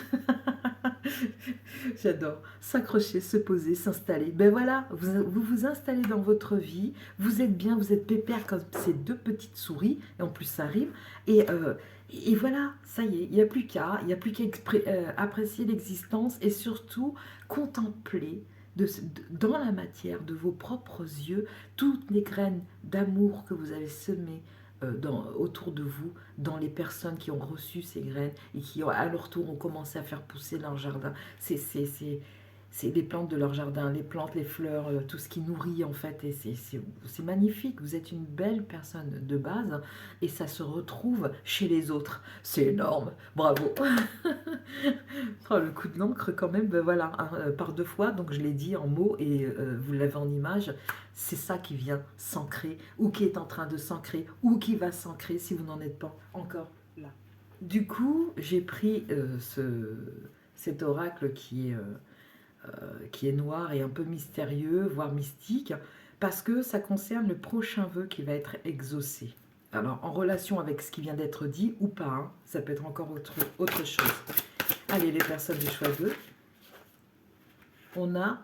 J'adore. S'accrocher, se poser, s'installer. Ben voilà, vous vous installez dans votre vie, vous êtes bien, vous êtes pépère comme ces deux petites souris, et en plus ça rime. Et voilà, ça y est, il n'y a plus qu'à, il n'y a plus qu'à apprécier l'existence et surtout contempler dans la matière de vos propres yeux toutes les graines d'amour que vous avez semées autour de vous, dans les personnes qui ont reçu ces graines et qui, à leur tour, ont commencé à faire pousser leur jardin. C'est les plantes de leur jardin, les plantes, les fleurs, tout ce qui nourrit en fait. Et c'est magnifique. Vous êtes une belle personne de base et ça se retrouve chez les autres. C'est énorme. Bravo. Oh, le coup de l'encre quand même, ben voilà, hein, par deux fois. Donc je l'ai dit en mots et vous l'avez en image. C'est ça qui vient s'ancrer ou qui est en train de s'ancrer ou qui va s'ancrer si vous n'en êtes pas encore là. Du coup, j'ai pris cet oracle qui est noir et un peu mystérieux, voire mystique, parce que ça concerne le prochain vœu qui va être exaucé. Alors, en relation avec ce qui vient d'être dit ou pas, hein, ça peut être encore autre chose. Allez, les personnes du choix 2. On a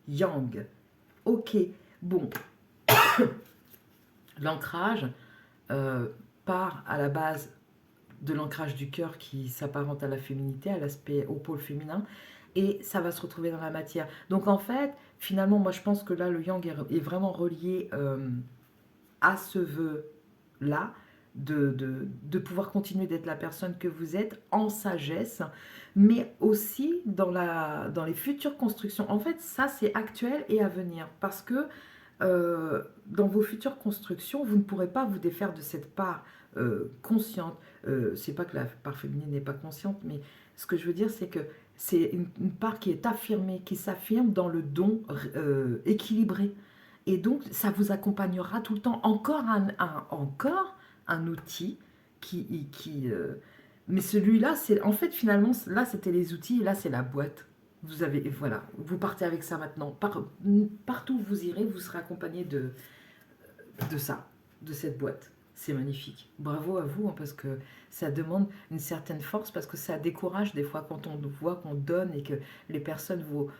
Yang. Ok, bon. L'ancrage part à la base de l'ancrage du cœur qui s'apparente à la féminité, à l'aspect au pôle féminin, et ça va se retrouver dans la matière. Donc en fait, finalement, moi je pense que là, le yang est vraiment relié à ce vœu-là, de pouvoir continuer d'être la personne que vous êtes en sagesse, mais aussi dans les futures constructions. En fait, ça c'est actuel et à venir, parce que dans vos futures constructions, vous ne pourrez pas vous défaire de cette part consciente. C'est pas que la part féminine n'est pas consciente, mais ce que je veux dire, c'est que c'est une part qui est affirmée, qui s'affirme dans le don équilibré. Et donc, ça vous accompagnera tout le temps. Encore un outil mais celui-là, c'est en fait finalement, là c'était les outils et là c'est la boîte. Vous avez, voilà, vous partez avec ça maintenant. Partout où vous irez, vous serez accompagné de ça, de cette boîte. C'est magnifique. Bravo à vous, hein, parce que ça demande une certaine force, parce que ça décourage des fois quand on voit qu'on donne et que les personnes vous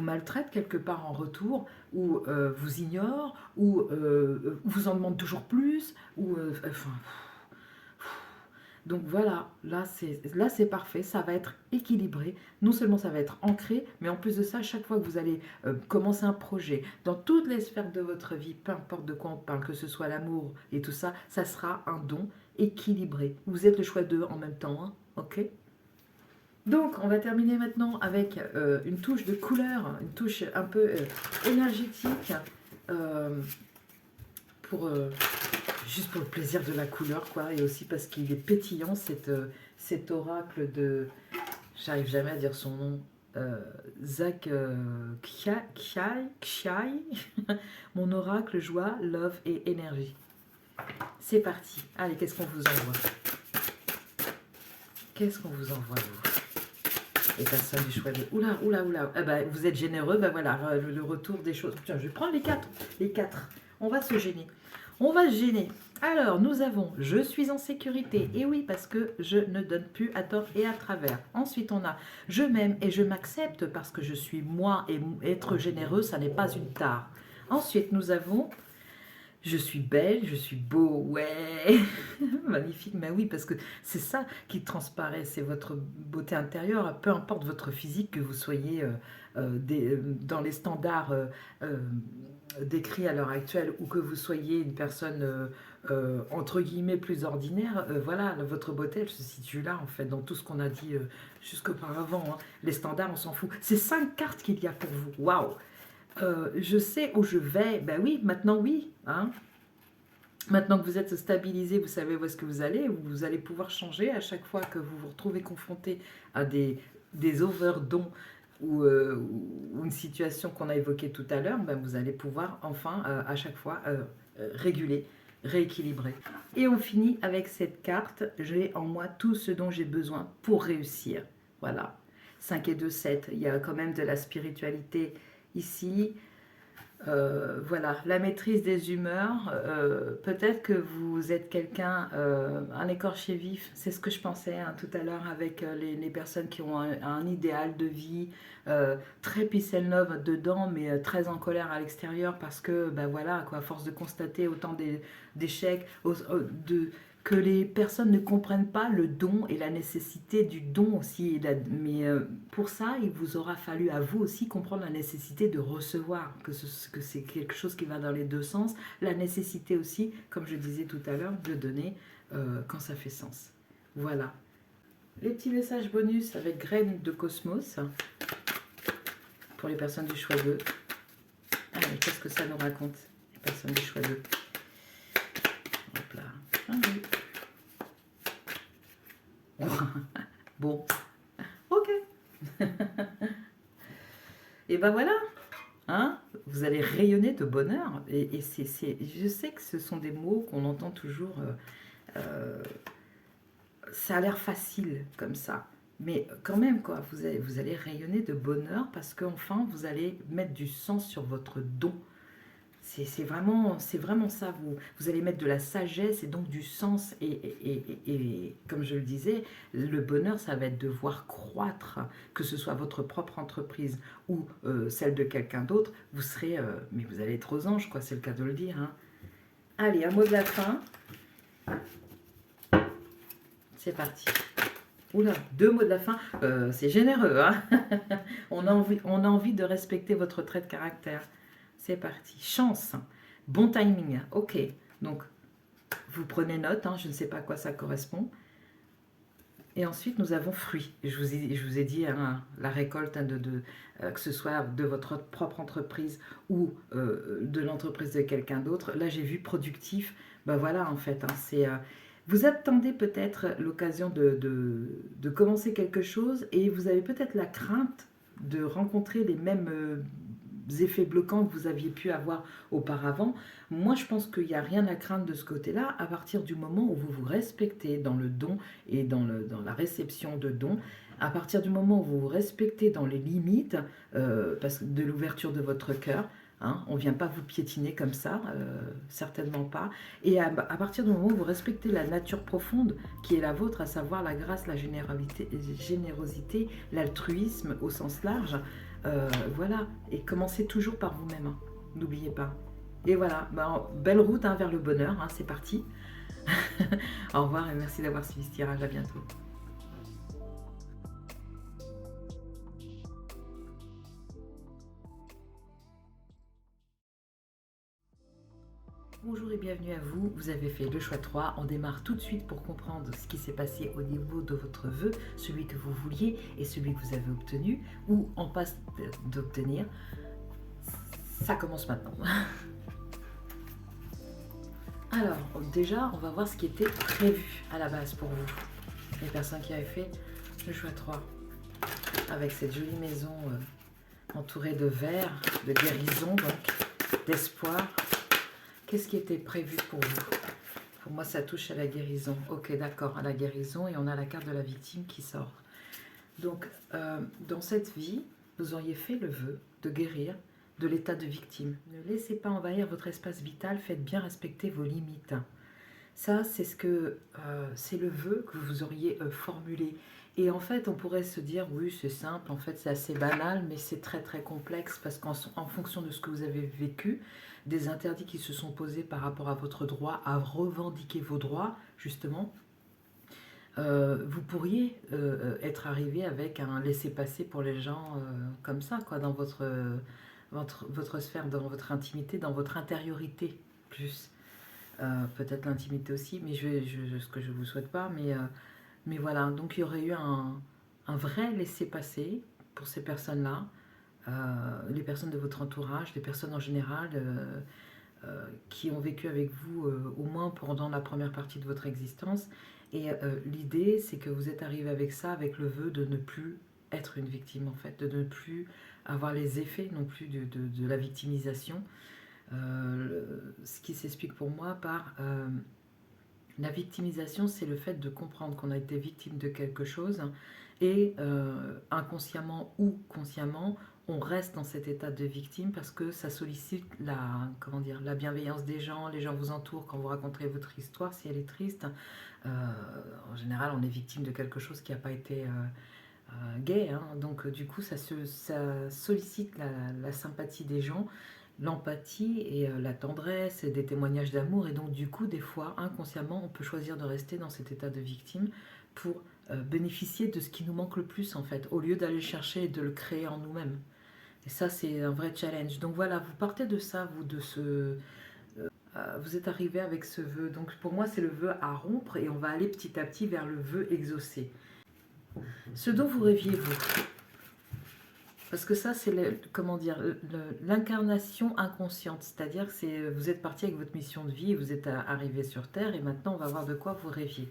maltraitent quelque part en retour, ou vous ignorent, ou vous en demandent toujours plus, ou enfin, donc voilà, là c'est parfait, ça va être équilibré. Non seulement ça va être ancré, mais en plus de ça, chaque fois que vous allez commencer un projet, dans toutes les sphères de votre vie, peu importe de quoi on parle, que ce soit l'amour et tout ça, ça sera un don équilibré. Vous êtes le choix d'eux en même temps, hein, ok? Donc on va terminer maintenant avec une touche de couleur, une touche un peu énergétique, euh, pour... juste pour le plaisir de la couleur, quoi, et aussi parce qu'il est pétillant, cet oracle de... J'arrive jamais à dire son nom. Zach Kshai, mon oracle joie, love et énergie. C'est parti. Allez, qu'est-ce qu'on vous envoie? Qu'est-ce qu'on vous envoie, vous? Et personne du choix de... Oula, oula, oula. Ah bah, vous êtes généreux, bah voilà, le retour des choses. Tiens, je vais prendre les quatre. Les quatre. On va se gêner. On va se gêner. Alors, nous avons « Je suis en sécurité ». Et oui, parce que je ne donne plus à tort et à travers. Ensuite, on a « Je m'aime et je m'accepte parce que je suis moi et être généreux, ça n'est pas une tare ». Ensuite, nous avons « Je suis belle, je suis beau ». Ouais, magnifique. Mais oui, parce que c'est ça qui transparaît, c'est votre beauté intérieure, peu importe votre physique, que vous soyez dans les standards décrits à l'heure actuelle ou que vous soyez une personne entre guillemets plus ordinaire, voilà, votre beauté elle se situe là en fait, dans tout ce qu'on a dit jusqu'auparavant, hein. Les standards on s'en fout, c'est 5 cartes qu'il y a pour vous, waouh. Je sais où je vais, ben oui, hein. Maintenant que vous êtes stabilisé, vous savez où est-ce que vous allez pouvoir changer à chaque fois que vous vous retrouvez confronté à des overdons ou une situation qu'on a évoquée tout à l'heure, ben vous allez pouvoir enfin à chaque fois réguler rééquilibrer. Et on finit avec cette carte, j'ai en moi tout ce dont j'ai besoin pour réussir. Voilà, 5 et 2, 7, il y a quand même de la spiritualité ici. Voilà, la maîtrise des humeurs, peut-être que vous êtes quelqu'un, un écorché vif, c'est ce que je pensais hein, tout à l'heure avec les personnes qui ont un idéal de vie très peace and love dedans, mais très en colère à l'extérieur parce que, ben voilà, quoi, à force de constater autant d'échecs, que les personnes ne comprennent pas le don et la nécessité du don aussi. Mais pour ça, il vous aura fallu à vous aussi comprendre la nécessité de recevoir, que c'est quelque chose qui va dans les deux sens. La nécessité aussi, comme je disais tout à l'heure, de donner quand ça fait sens. Voilà. Les petits messages bonus avec graines de cosmos pour les personnes du choix 2. Allez, qu'est-ce que ça nous raconte, les personnes du choix 2? Hop là. Allez. Bon, ok. Et ben voilà, hein, vous allez rayonner de bonheur. Et je sais que ce sont des mots qu'on entend toujours. Ça a l'air facile comme ça. Mais quand même, quoi, vous allez rayonner de bonheur parce qu'enfin, vous allez mettre du sens sur votre don. C'est vraiment ça. Vous allez mettre de la sagesse et donc du sens. Et comme je le disais, le bonheur, ça va être de voir croître, que ce soit votre propre entreprise ou celle de quelqu'un d'autre. Vous serez, mais vous allez être aux anges, quoi. C'est le cas de le dire. Hein. Allez, un mot de la fin. C'est parti. Oula, 2 mots de la fin. C'est généreux. Hein. on a envie de respecter votre trait de caractère. C'est parti. Chance. Bon timing. Ok. Donc, vous prenez note. Hein, je ne sais pas à quoi ça correspond. Et ensuite, nous avons fruit. Je vous ai dit hein, la récolte, hein, que ce soit de votre propre entreprise ou de l'entreprise de quelqu'un d'autre. Là, j'ai vu productif. Ben voilà, en fait. Hein, c'est... vous attendez peut-être l'occasion de commencer quelque chose et vous avez peut-être la crainte de rencontrer les mêmes effets bloquants que vous aviez pu avoir auparavant. Moi, je pense qu'il n'y a rien à craindre de ce côté-là à partir du moment où vous vous respectez dans le don et dans la réception de dons. À partir du moment où vous vous respectez dans les limites parce que de l'ouverture de votre cœur, hein, on ne vient pas vous piétiner comme ça, certainement pas. Et à partir du moment où vous respectez la nature profonde qui est la vôtre, à savoir la grâce, la générosité, l'altruisme au sens large, voilà. Et commencez toujours par vous-même, hein. N'oubliez pas. Et voilà, ben, belle route hein, vers le bonheur, hein, c'est parti. Au revoir et merci d'avoir suivi ce tirage, à bientôt. Bonjour et bienvenue à vous, vous avez fait le choix 3, on démarre tout de suite pour comprendre ce qui s'est passé au niveau de votre vœu, celui que vous vouliez et celui que vous avez obtenu ou en passe d'obtenir. Ça commence maintenant. Alors déjà on va voir ce qui était prévu à la base pour vous, les personnes qui avaient fait le choix 3, avec cette jolie maison entourée de verre, de guérison donc, d'espoir. Qu'est-ce qui était prévu pour vous? Pour moi, ça touche à la guérison. Ok, d'accord, à la guérison. Et on a la carte de la victime qui sort. Donc, dans cette vie, vous auriez fait le vœu de guérir de l'état de victime. Ne laissez pas envahir votre espace vital. Faites bien respecter vos limites. Ça, c'est le vœu que vous auriez formulé. Et en fait, on pourrait se dire, oui, c'est simple, en fait, c'est assez banal, mais c'est très, très complexe parce qu'en fonction de ce que vous avez vécu, des interdits qui se sont posés par rapport à votre droit à revendiquer vos droits, justement, vous pourriez être arrivé avec un laissez-passer pour les gens comme ça, quoi, dans votre sphère, dans votre intimité, dans votre intériorité, plus. Peut-être l'intimité aussi, mais ce que je ne vous souhaite pas, mais voilà, donc il y aurait eu un vrai laisser-passer pour ces personnes-là, les personnes de votre entourage, les personnes en général qui ont vécu avec vous au moins pendant la première partie de votre existence. Et l'idée, c'est que vous êtes arrivé avec ça, avec le vœu de ne plus être une victime, en fait, de ne plus avoir les effets non plus de la victimisation. Ce qui s'explique pour moi par la victimisation, c'est le fait de comprendre qu'on a été victime de quelque chose et inconsciemment ou consciemment, on reste dans cet état de victime parce que ça sollicite la, comment dire, la bienveillance des gens, les gens vous entourent quand vous racontez votre histoire, si elle est triste. Euh, En général, on est victime de quelque chose qui n'a pas été gay, hein. Donc du coup, ça sollicite la sympathie des gens, l'empathie et la tendresse et des témoignages d'amour. Et donc du coup, des fois, inconsciemment, on peut choisir de rester dans cet état de victime pour bénéficier de ce qui nous manque le plus en fait, au lieu d'aller chercher et de le créer en nous-mêmes. Et ça, c'est un vrai challenge. Donc voilà, vous partez de ça, vous, vous êtes arrivé avec ce vœu. Donc pour moi, c'est le vœu à rompre et on va aller petit à petit vers le vœu exaucé. Ce dont vous rêviez, vous. Parce que ça, c'est comment dire, l'incarnation inconsciente. C'est-à-dire que vous êtes parti avec votre mission de vie, vous êtes arrivé sur Terre et maintenant on va voir de quoi vous rêviez.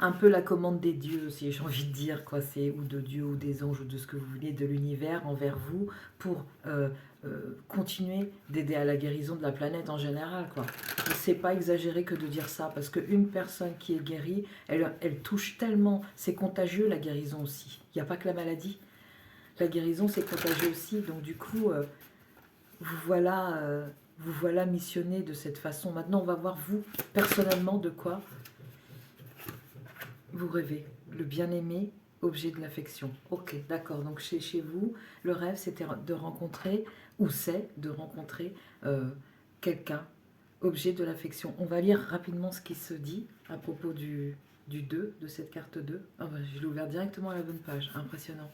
Un peu la commande des dieux aussi, j'ai envie de dire, quoi. C'est ou de Dieu ou des anges ou de ce que vous voulez, de l'univers envers vous pour continuer d'aider à la guérison de la planète en général, quoi. C'est pas exagéré que de dire ça, parce qu'une personne qui est guérie, elle touche tellement, c'est contagieux la guérison aussi. Il n'y a pas que la maladie. La guérison, c'est contagieux aussi, donc du coup, vous voilà missionné de cette façon. Maintenant, on va voir vous, personnellement, de quoi vous rêvez. Le bien-aimé, objet de l'affection. Ok, d'accord. Donc chez vous, le rêve, c'était de rencontrer, ou c'est de rencontrer quelqu'un, objet de l'affection. On va lire rapidement ce qui se dit à propos du 2, de cette carte 2. Ah bah, je l'ai ouvert directement à la bonne page. Impressionnant.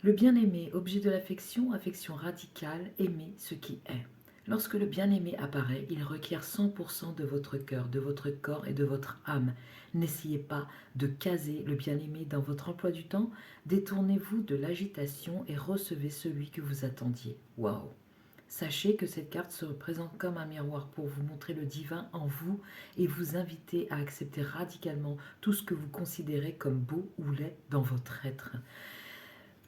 Le bien-aimé, objet de l'affection, affection radicale, aimer ce qui est. Lorsque le bien-aimé apparaît, il requiert 100% de votre cœur, de votre corps et de votre âme. N'essayez pas de caser le bien-aimé dans votre emploi du temps. Détournez-vous de l'agitation et recevez celui que vous attendiez. Waouh! Sachez que cette carte se représente comme un miroir pour vous montrer le divin en vous et vous inviter à accepter radicalement tout ce que vous considérez comme beau ou laid dans votre être.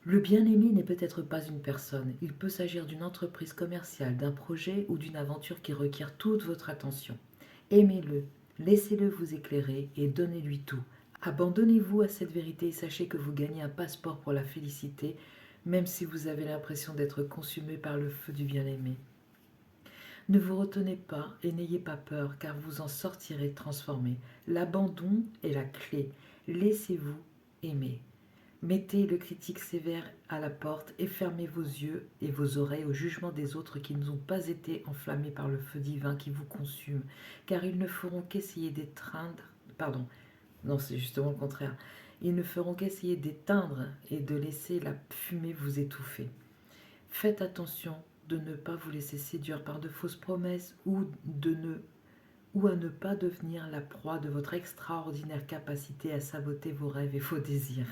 Le bien-aimé n'est peut-être pas une personne, il peut s'agir d'une entreprise commerciale, d'un projet ou d'une aventure qui requiert toute votre attention. Aimez-le, laissez-le vous éclairer et donnez-lui tout. Abandonnez-vous à cette vérité et sachez que vous gagnez un passeport pour la félicité, même si vous avez l'impression d'être consumé par le feu du bien-aimé. Ne vous retenez pas et n'ayez pas peur, car vous en sortirez transformé. L'abandon est la clé. Laissez-vous aimer. Mettez le critique sévère à la porte et fermez vos yeux et vos oreilles au jugement des autres qui n'ont pas été enflammés par le feu divin qui vous consume, car ils ne feront qu'essayer d'étreindre, pardon, non c'est justement le contraire, ils ne feront qu'essayer d'éteindre et de laisser la fumée vous étouffer. Faites attention de ne pas vous laisser séduire par de fausses promesses ou à ne pas devenir la proie de votre extraordinaire capacité à saboter vos rêves et vos désirs.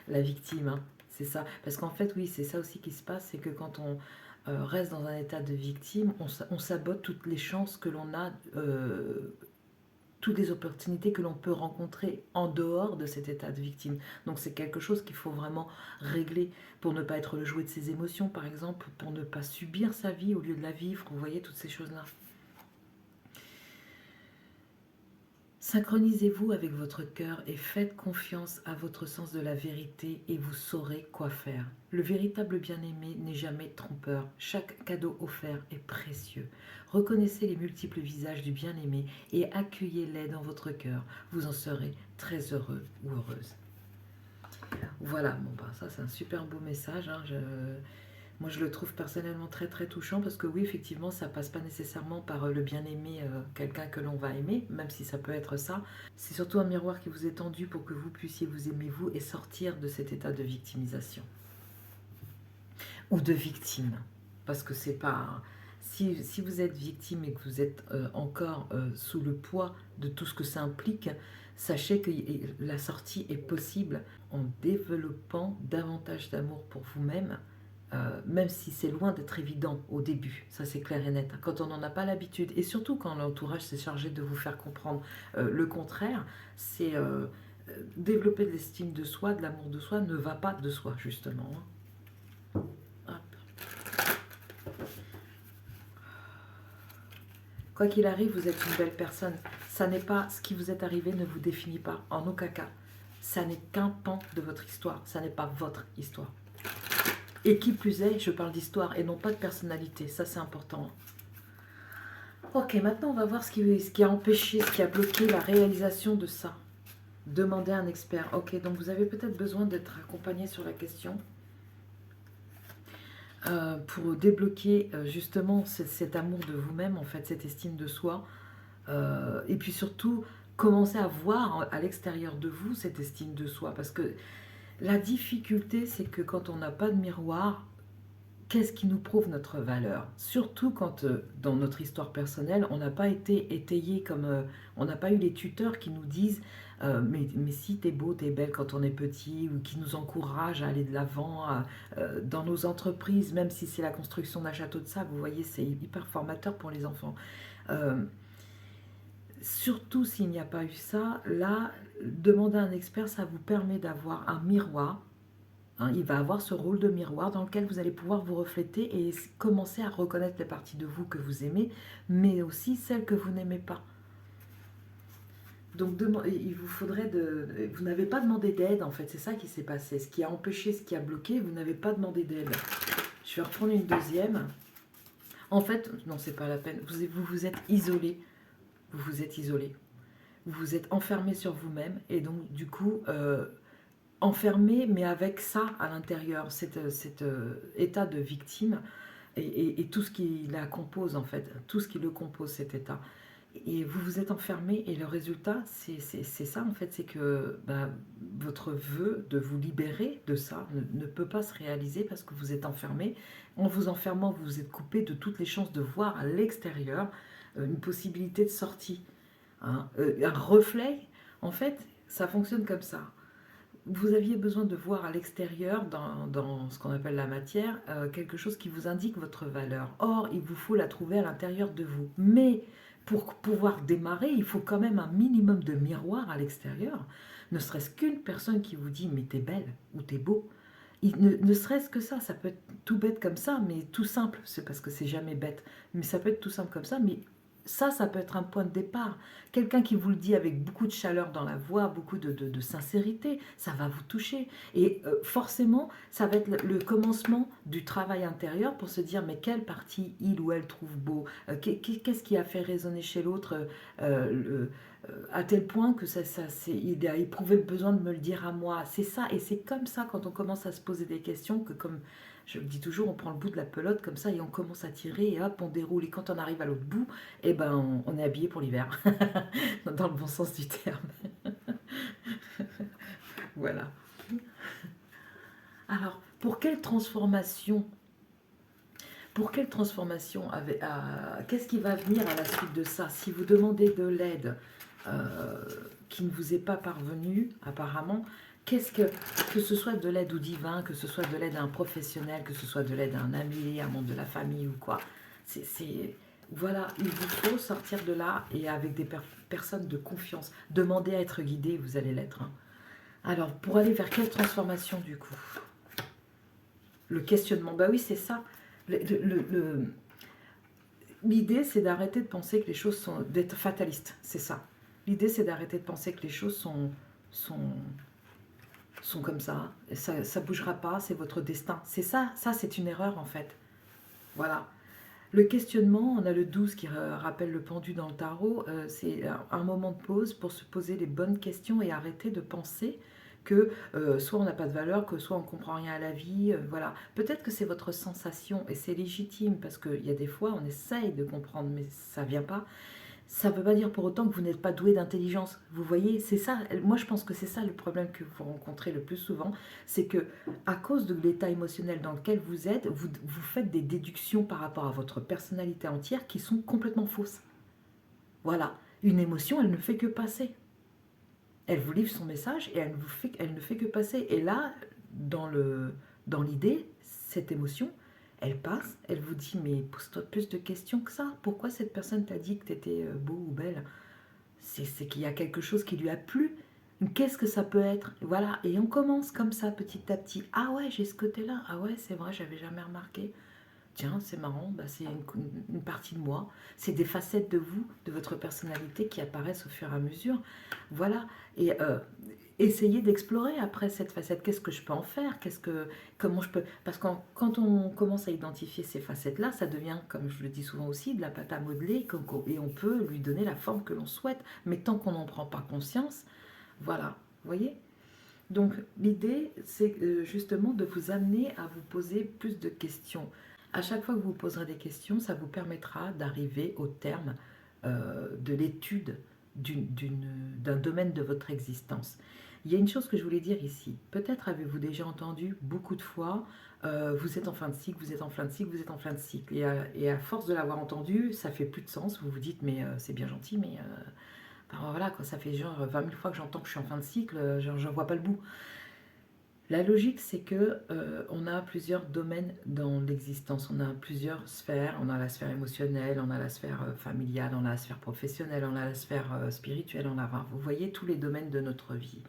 La victime, hein, c'est ça. Parce qu'en fait, oui, c'est ça aussi qui se passe, c'est que quand on reste dans un état de victime, on sabote toutes les chances que l'on a, toutes les opportunités que l'on peut rencontrer en dehors de cet état de victime. Donc c'est quelque chose qu'il faut vraiment régler pour ne pas être le jouet de ses émotions, par exemple, pour ne pas subir sa vie au lieu de la vivre. Vous voyez, toutes ces choses-là. Synchronisez-vous avec votre cœur et faites confiance à votre sens de la vérité et vous saurez quoi faire. Le véritable bien-aimé n'est jamais trompeur. Chaque cadeau offert est précieux. Reconnaissez les multiples visages du bien-aimé et accueillez-les dans votre cœur. Vous en serez très heureux ou heureuse. Voilà, bon bah ça c'est un super beau message, hein. Moi, je le trouve personnellement très très touchant parce que oui, effectivement, ça passe pas nécessairement par le bien-aimer, quelqu'un que l'on va aimer, même si ça peut être ça. C'est surtout un miroir qui vous est tendu pour que vous puissiez vous aimer vous et sortir de cet état de victimisation. Ou de victime. Parce que c'est pas... Si vous êtes victime et que vous êtes encore sous le poids de tout ce que ça implique, sachez que la sortie est possible en développant davantage d'amour pour vous-même. Même si c'est loin d'être évident au début, ça c'est clair et net, quand on n'en a pas l'habitude, et surtout quand l'entourage s'est chargé de vous faire comprendre le contraire, c'est développer de l'estime de soi, de l'amour de soi ne va pas de soi justement. Hop. Quoi qu'il arrive, vous êtes une belle personne. Ça n'est pas ce qui vous est arrivé ne vous définit pas en aucun cas. Ça n'est qu'un pan de votre histoire. Ça n'est pas votre histoire. Et qui plus est, je parle d'histoire et non pas de personnalité. Ça, c'est important. Ok, maintenant, on va voir ce qui a empêché, ce qui a bloqué la réalisation de ça. Demandez à un expert. Ok, donc vous avez peut-être besoin d'être accompagné sur la question pour débloquer justement cet amour de vous-même, en fait, cette estime de soi. Et puis surtout, commencer à voir à l'extérieur de vous cette estime de soi. Parce que la difficulté, c'est que quand on n'a pas de miroir, qu'est-ce qui nous prouve notre valeur? Surtout quand, dans notre histoire personnelle, on n'a pas été étayé comme... on n'a pas eu les tuteurs qui nous disent mais si t'es beau, t'es belle quand on est petit, ou qui nous encouragent à aller de l'avant dans nos entreprises, même si c'est la construction d'un château de sable, vous voyez, c'est hyper formateur pour les enfants. Euh, Surtout s'il n'y a pas eu ça, là, demander à un expert, ça vous permet d'avoir un miroir. Hein, il va avoir ce rôle de miroir dans lequel vous allez pouvoir vous refléter et commencer à reconnaître les parties de vous que vous aimez, mais aussi celles que vous n'aimez pas. Donc il vous faudrait de... Vous n'avez pas demandé d'aide en fait, c'est ça qui s'est passé. Ce qui a empêché, ce qui a bloqué, vous n'avez pas demandé d'aide. Je vais reprendre une deuxième. En fait, non, c'est pas la peine. Vous êtes isolé. Vous vous êtes isolé. Vous vous êtes enfermé sur vous-même et donc du coup... enfermé, mais avec ça à l'intérieur, cet état de victime et tout ce qui la compose en fait, tout ce qui le compose cet état. Et vous vous êtes enfermé et le résultat, c'est ça en fait, c'est que votre vœu de vous libérer de ça ne peut pas se réaliser parce que vous êtes enfermé. En vous enfermant, vous vous êtes coupé de toutes les chances de voir à l'extérieur une possibilité de sortie. Hein. Un reflet, en fait, ça fonctionne comme ça. Vous aviez besoin de voir à l'extérieur, dans ce qu'on appelle la matière, quelque chose qui vous indique votre valeur. Or, il vous faut la trouver à l'intérieur de vous. Mais pour pouvoir démarrer, il faut quand même un minimum de miroir à l'extérieur. Ne serait-ce qu'une personne qui vous dit « mais t'es belle » ou « t'es beau ». Ne serait-ce que ça peut être tout bête comme ça, mais tout simple, c'est parce que c'est jamais bête. Mais ça peut être tout simple comme ça, mais ça peut être un point de départ. Quelqu'un qui vous le dit avec beaucoup de chaleur dans la voix, beaucoup de sincérité, ça va vous toucher. Et forcément, ça va être le commencement du travail intérieur pour se dire, mais quelle partie il ou elle trouve beau? Qu'est-ce qui a fait résonner chez l'autre à tel point que il a éprouvé le besoin de me le dire à moi. C'est ça, et c'est comme ça quand on commence à se poser des questions que comme... Je le dis toujours, on prend le bout de la pelote comme ça et on commence à tirer et hop, on déroule. Et quand on arrive à l'autre bout, eh ben, on est habillé pour l'hiver. Dans le bon sens du terme. Voilà. Alors, qu'est-ce qui va venir à la suite de ça? Si vous demandez de l'aide qui ne vous est pas parvenue, apparemment, que ce soit de l'aide au divin, que ce soit de l'aide à un professionnel, que ce soit de l'aide à un ami, à un membre de la famille ou quoi, voilà, il vous faut sortir de là et avec des personnes de confiance. Demandez à être guidé, vous allez l'être. Hein. Alors, pour aller vers quelle transformation du coup? Le questionnement, bah oui, c'est ça. L'idée, c'est d'arrêter de penser que les choses sont... d'être fataliste, c'est ça. L'idée, c'est d'arrêter de penser que les choses sont comme ça. Ça bougera pas, c'est votre destin. C'est ça, c'est une erreur en fait. Voilà. Le questionnement, on a le 12 qui rappelle le pendu dans le tarot, c'est un moment de pause pour se poser les bonnes questions et arrêter de penser que soit on n'a pas de valeur, que soit on ne comprend rien à la vie, voilà. Peut-être que c'est votre sensation et c'est légitime parce qu'il y a des fois on essaye de comprendre mais ça ne vient pas. Ça ne veut pas dire pour autant que vous n'êtes pas doué d'intelligence. Vous voyez, c'est ça. Moi, je pense que c'est ça le problème que vous rencontrez le plus souvent. C'est que à cause de l'état émotionnel dans lequel vous êtes, vous faites des déductions par rapport à votre personnalité entière qui sont complètement fausses. Voilà. Une émotion, elle ne fait que passer. Elle vous livre son message et elle ne fait que passer. Et là, dans l'idée, cette émotion, elle passe, elle vous dit, mais pose-toi plus de questions que ça. Pourquoi cette personne t'a dit que tu étais beau ou belle? C'est qu'il y a quelque chose qui lui a plu. Qu'est-ce que ça peut être? Voilà, et on commence comme ça, petit à petit. Ah ouais, j'ai ce côté-là. Ah ouais, c'est vrai, j'avais jamais remarqué. tiens, c'est marrant, bah, c'est une partie de moi. C'est des facettes de vous, de votre personnalité qui apparaissent au fur et à mesure. Voilà. Et essayez d'explorer après cette facette. Qu'est-ce que je peux en faire? Comment je peux... Parce que quand on commence à identifier ces facettes-là, ça devient, comme je le dis souvent aussi, de la pâte à modeler et on peut lui donner la forme que l'on souhaite. Mais tant qu'on n'en prend pas conscience, voilà. Vous voyez? Donc l'idée, c'est justement de vous amener à vous poser plus de questions. À chaque fois que vous poserez des questions, ça vous permettra d'arriver au terme de l'étude d'un domaine de votre existence. Il y a une chose que je voulais dire ici. Peut-être avez-vous déjà entendu beaucoup de fois, vous êtes en fin de cycle, vous êtes en fin de cycle, vous êtes en fin de cycle. Et à force de l'avoir entendu, ça fait plus de sens. Vous vous dites, mais c'est bien gentil, mais enfin, voilà, quoi, ça fait genre 20 000 fois que j'entends que je suis en fin de cycle, j'en vois pas le bout. La logique, c'est que on a plusieurs domaines dans l'existence, on a plusieurs sphères, on a la sphère émotionnelle, on a la sphère familiale, on a la sphère professionnelle, on a la sphère spirituelle, vous voyez tous les domaines de notre vie.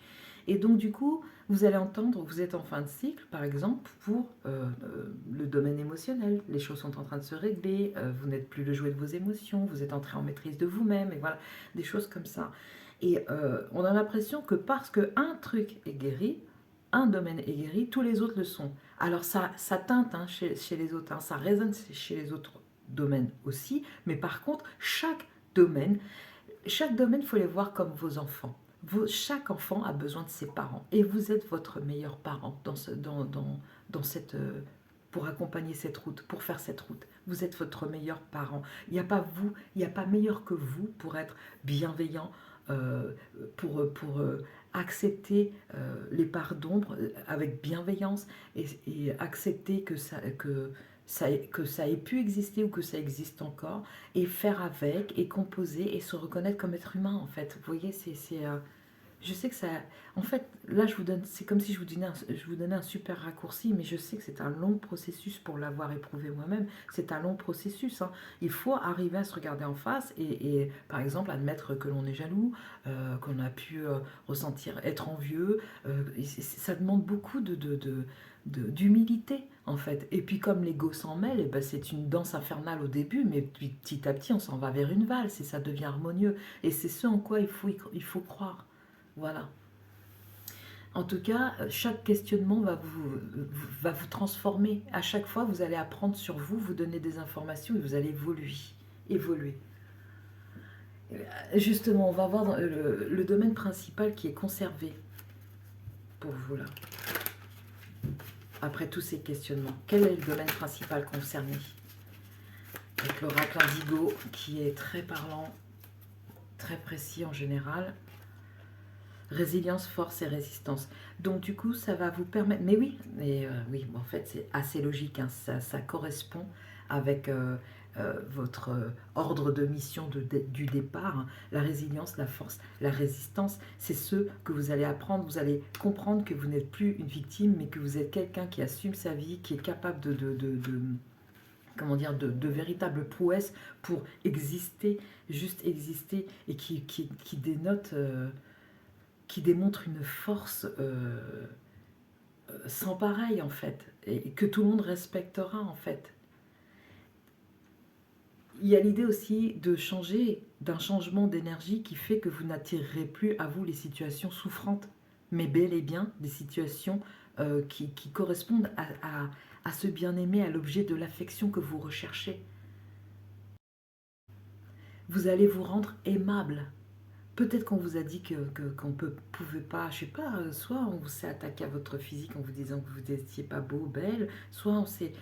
Et donc du coup, vous allez entendre, vous êtes en fin de cycle, par exemple, pour le domaine émotionnel. Les choses sont en train de se régler, vous n'êtes plus le jouet de vos émotions, vous êtes entré en maîtrise de vous-même, et voilà, des choses comme ça. Et on a l'impression que parce qu'un truc est guéri, un domaine est guéri, tous les autres le sont. Alors ça teinte hein, chez les autres, hein, ça résonne chez les autres domaines aussi, mais par contre, domaine, chaque domaine, il faut les voir comme vos enfants. Chaque enfant a besoin de ses parents et vous êtes votre meilleur parent dans cette, pour accompagner cette route, pour faire cette route. Vous êtes votre meilleur parent. Il n'y a pas meilleur que vous pour être bienveillant, euh, pour accepter les parts d'ombre avec bienveillance et accepter que ça ait pu exister ou que ça existe encore et faire avec et composer et se reconnaître comme être humain en fait. Vous voyez, je sais que ça... En fait, là, c'est comme si je vous donnais un super raccourci, mais je sais que c'est un long processus pour l'avoir éprouvé moi-même. C'est un long processus. Hein. Il faut arriver à se regarder en face et par exemple, admettre que l'on est jaloux, qu'on a pu ressentir être envieux. Ça demande beaucoup d'humilité, en fait. Et puis, comme l'ego s'en mêle, eh ben, c'est une danse infernale au début, mais puis, petit à petit, on s'en va vers une valse et ça devient harmonieux. Et c'est ce en quoi il faut croire. Voilà. En tout cas, chaque questionnement va vous transformer. À chaque fois, vous allez apprendre sur vous, vous donner des informations et vous allez évoluer. Justement, on va voir le domaine principal qui est conservé pour vous là. Après tous ces questionnements, quel est le domaine principal concerné? Avec l'oracle indigo qui est très parlant, très précis en général. Résilience, force et résistance. Donc du coup, ça va vous permettre... Mais oui, oui, en fait, c'est assez logique. Hein, ça correspond avec votre ordre de mission du départ. Hein. La résilience, la force, la résistance, c'est ce que vous allez apprendre. Vous allez comprendre que vous n'êtes plus une victime, mais que vous êtes quelqu'un qui assume sa vie, qui est capable comment dire, de véritables prouesses pour exister, juste exister, et qui dénote... qui démontre une force sans pareil en fait, et que tout le monde respectera en fait. Il y a l'idée aussi de changer, d'un changement d'énergie qui fait que vous n'attirerez plus à vous les situations souffrantes, mais bel et bien des situations qui correspondent à ce bien-aimé, à l'objet de l'affection que vous recherchez. Vous allez vous rendre aimable. Peut-être qu'on vous a dit qu'on ne pouvait pas, je sais pas, soit on s'est attaqué à votre physique en vous disant que vous n'étiez pas beau, belle, soit on s'est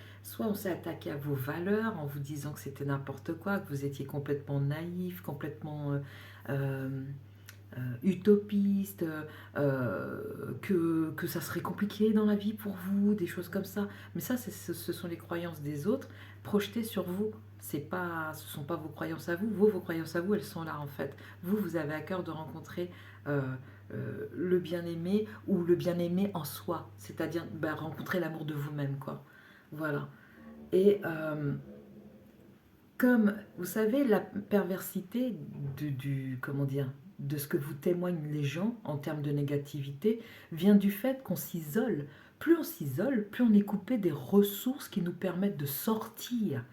attaqué à vos valeurs en vous disant que c'était n'importe quoi, que vous étiez complètement naïf, complètement utopiste, que ça serait compliqué dans la vie pour vous, des choses comme ça. Mais ça, ce sont les croyances des autres projetées sur vous. Ce ne sont pas vos croyances à vous. Vos croyances à vous, elles sont là en fait. Vous avez à cœur de rencontrer le bien-aimé ou le bien-aimé en soi. C'est-à-dire rencontrer l'amour de vous-même, quoi. Voilà. Et comme, vous savez, la perversité comment dire, de ce que vous témoignent les gens en termes de négativité vient du fait qu'on s'isole plus on s'isole, plus on est coupé des ressources qui nous permettent de sortir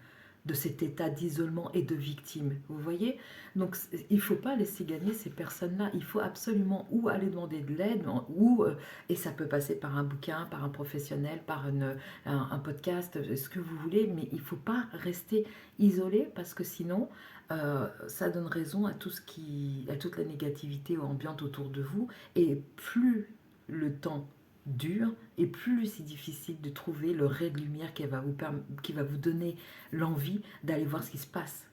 de cet état d'isolement et de victime. Vous voyez? Donc il ne faut pas laisser gagner ces personnes-là. Il faut absolument ou aller demander de l'aide, et ça peut passer par un bouquin, par un professionnel, par un podcast, ce que vous voulez, mais il ne faut pas rester isolé parce que sinon, ça donne raison à à toute la négativité ambiante autour de vous. Et plus le temps dure, et plus c'est difficile de trouver le ray de lumière qui va vous donner l'envie d'aller voir ce qui se passe.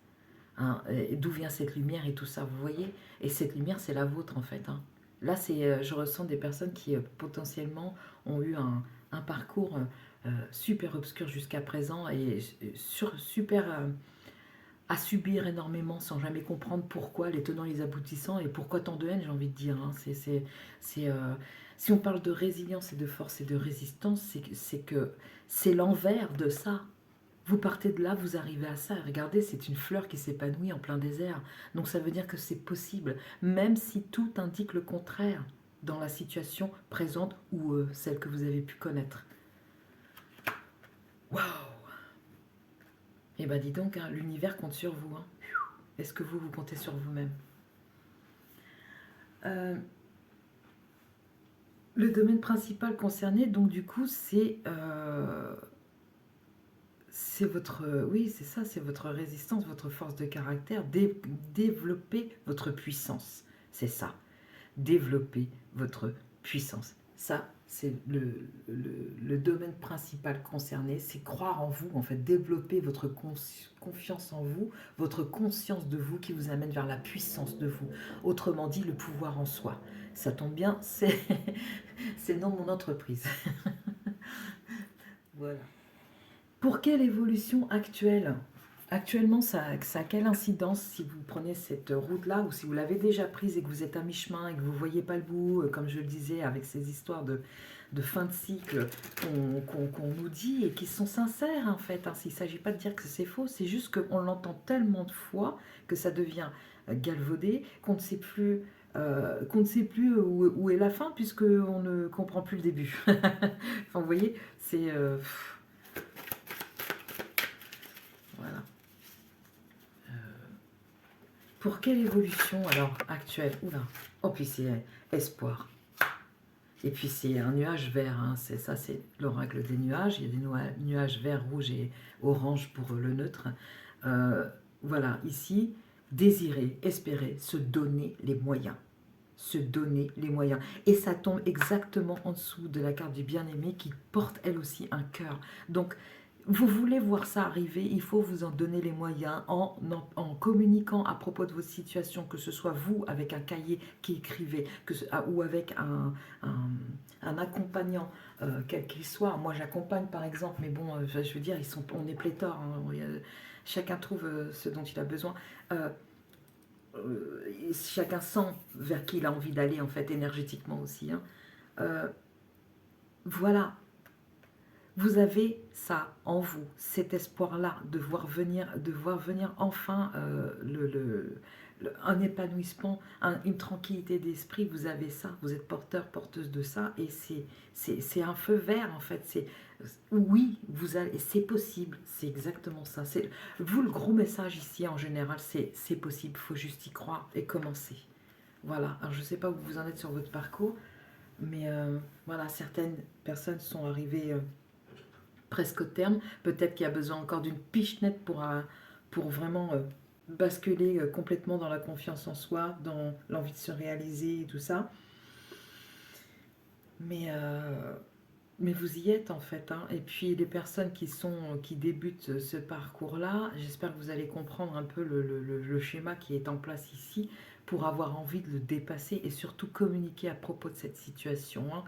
Hein, d'où vient cette lumière et tout ça, vous voyez? Et cette lumière, c'est la vôtre en fait. Hein. Là, je ressens des personnes qui potentiellement ont eu un parcours super obscur jusqu'à présent et super à subir énormément sans jamais comprendre pourquoi, les tenants, les aboutissants et pourquoi tant de haine, j'ai envie de dire. Hein. Si on parle de résilience et de force et de résistance, c'est que c'est l'envers de ça. Vous partez de là, vous arrivez à ça. Regardez, c'est une fleur qui s'épanouit en plein désert. Donc ça veut dire que c'est possible, même si tout indique le contraire dans la situation présente ou celle que vous avez pu connaître. Waouh! Eh ben dis donc, hein, l'univers compte sur vous. Hein. Est-ce que vous comptez sur vous-même? Le domaine principal concerné, donc du coup, c'est votre, oui, c'est ça, c'est votre résistance, votre force de caractère, développer votre puissance. C'est ça, développer votre puissance. Ça, c'est le domaine principal concerné, c'est croire en vous, en fait, développer votre confiance en vous, votre conscience de vous qui vous amène vers la puissance de vous. Autrement dit, le pouvoir en soi. Ça tombe bien, c'est le nom de mon entreprise. Voilà. Pour quelle évolution actuelle? Actuellement, ça a quelle incidence si vous prenez cette route-là ou si vous l'avez déjà prise et que vous êtes à mi-chemin et que vous ne voyez pas le bout, comme je le disais, avec ces histoires de fin de cycle qu'on nous dit et qui sont sincères en fait. Hein. Il ne s'agit pas de dire que c'est faux, c'est juste qu'on l'entend tellement de fois que ça devient galvaudé qu'on ne sait plus, où est la fin puisqu'on ne comprend plus le début. Enfin, vous voyez, c'est... voilà. Pour quelle évolution alors actuelle? Oula. Oh, puis c'est espoir. Et puis c'est un nuage vert, hein. C'est ça, c'est l'oracle des nuages. Il y a des nuages vert, rouge et orange pour le neutre. Voilà, ici, désirer, espérer, se donner les moyens. Se donner les moyens. Et ça tombe exactement en dessous de la carte du bien-aimé qui porte elle aussi un cœur. Donc, vous voulez voir ça arriver, il faut vous en donner les moyens en communiquant à propos de votre situation, que ce soit vous avec un cahier qui écrivez, ou avec un accompagnant, quel qu'il soit. Moi j'accompagne par exemple, mais bon, je veux dire, on est pléthore, hein, chacun trouve ce dont il a besoin. Chacun sent vers qui il a envie d'aller en fait énergétiquement aussi. Hein. Voilà. Vous avez ça en vous, cet espoir-là de voir venir enfin un épanouissement, une tranquillité d'esprit. Vous avez ça, vous êtes porteur, porteuse de ça, et c'est un feu vert en fait. Oui, c'est possible, c'est exactement ça. Vous, le gros message ici en général, c'est possible, il faut juste y croire et commencer. Voilà, alors je ne sais pas où vous en êtes sur votre parcours, mais voilà, certaines personnes sont arrivées presque au terme. Peut-être qu'il y a besoin encore d'une pichenette pour vraiment basculer complètement dans la confiance en soi, dans l'envie de se réaliser et tout ça. Mais vous y êtes en fait. Hein. Et puis les personnes qui débutent ce parcours-là, j'espère que vous allez comprendre un peu le schéma qui est en place ici pour avoir envie de le dépasser et surtout communiquer à propos de cette situation. Hein.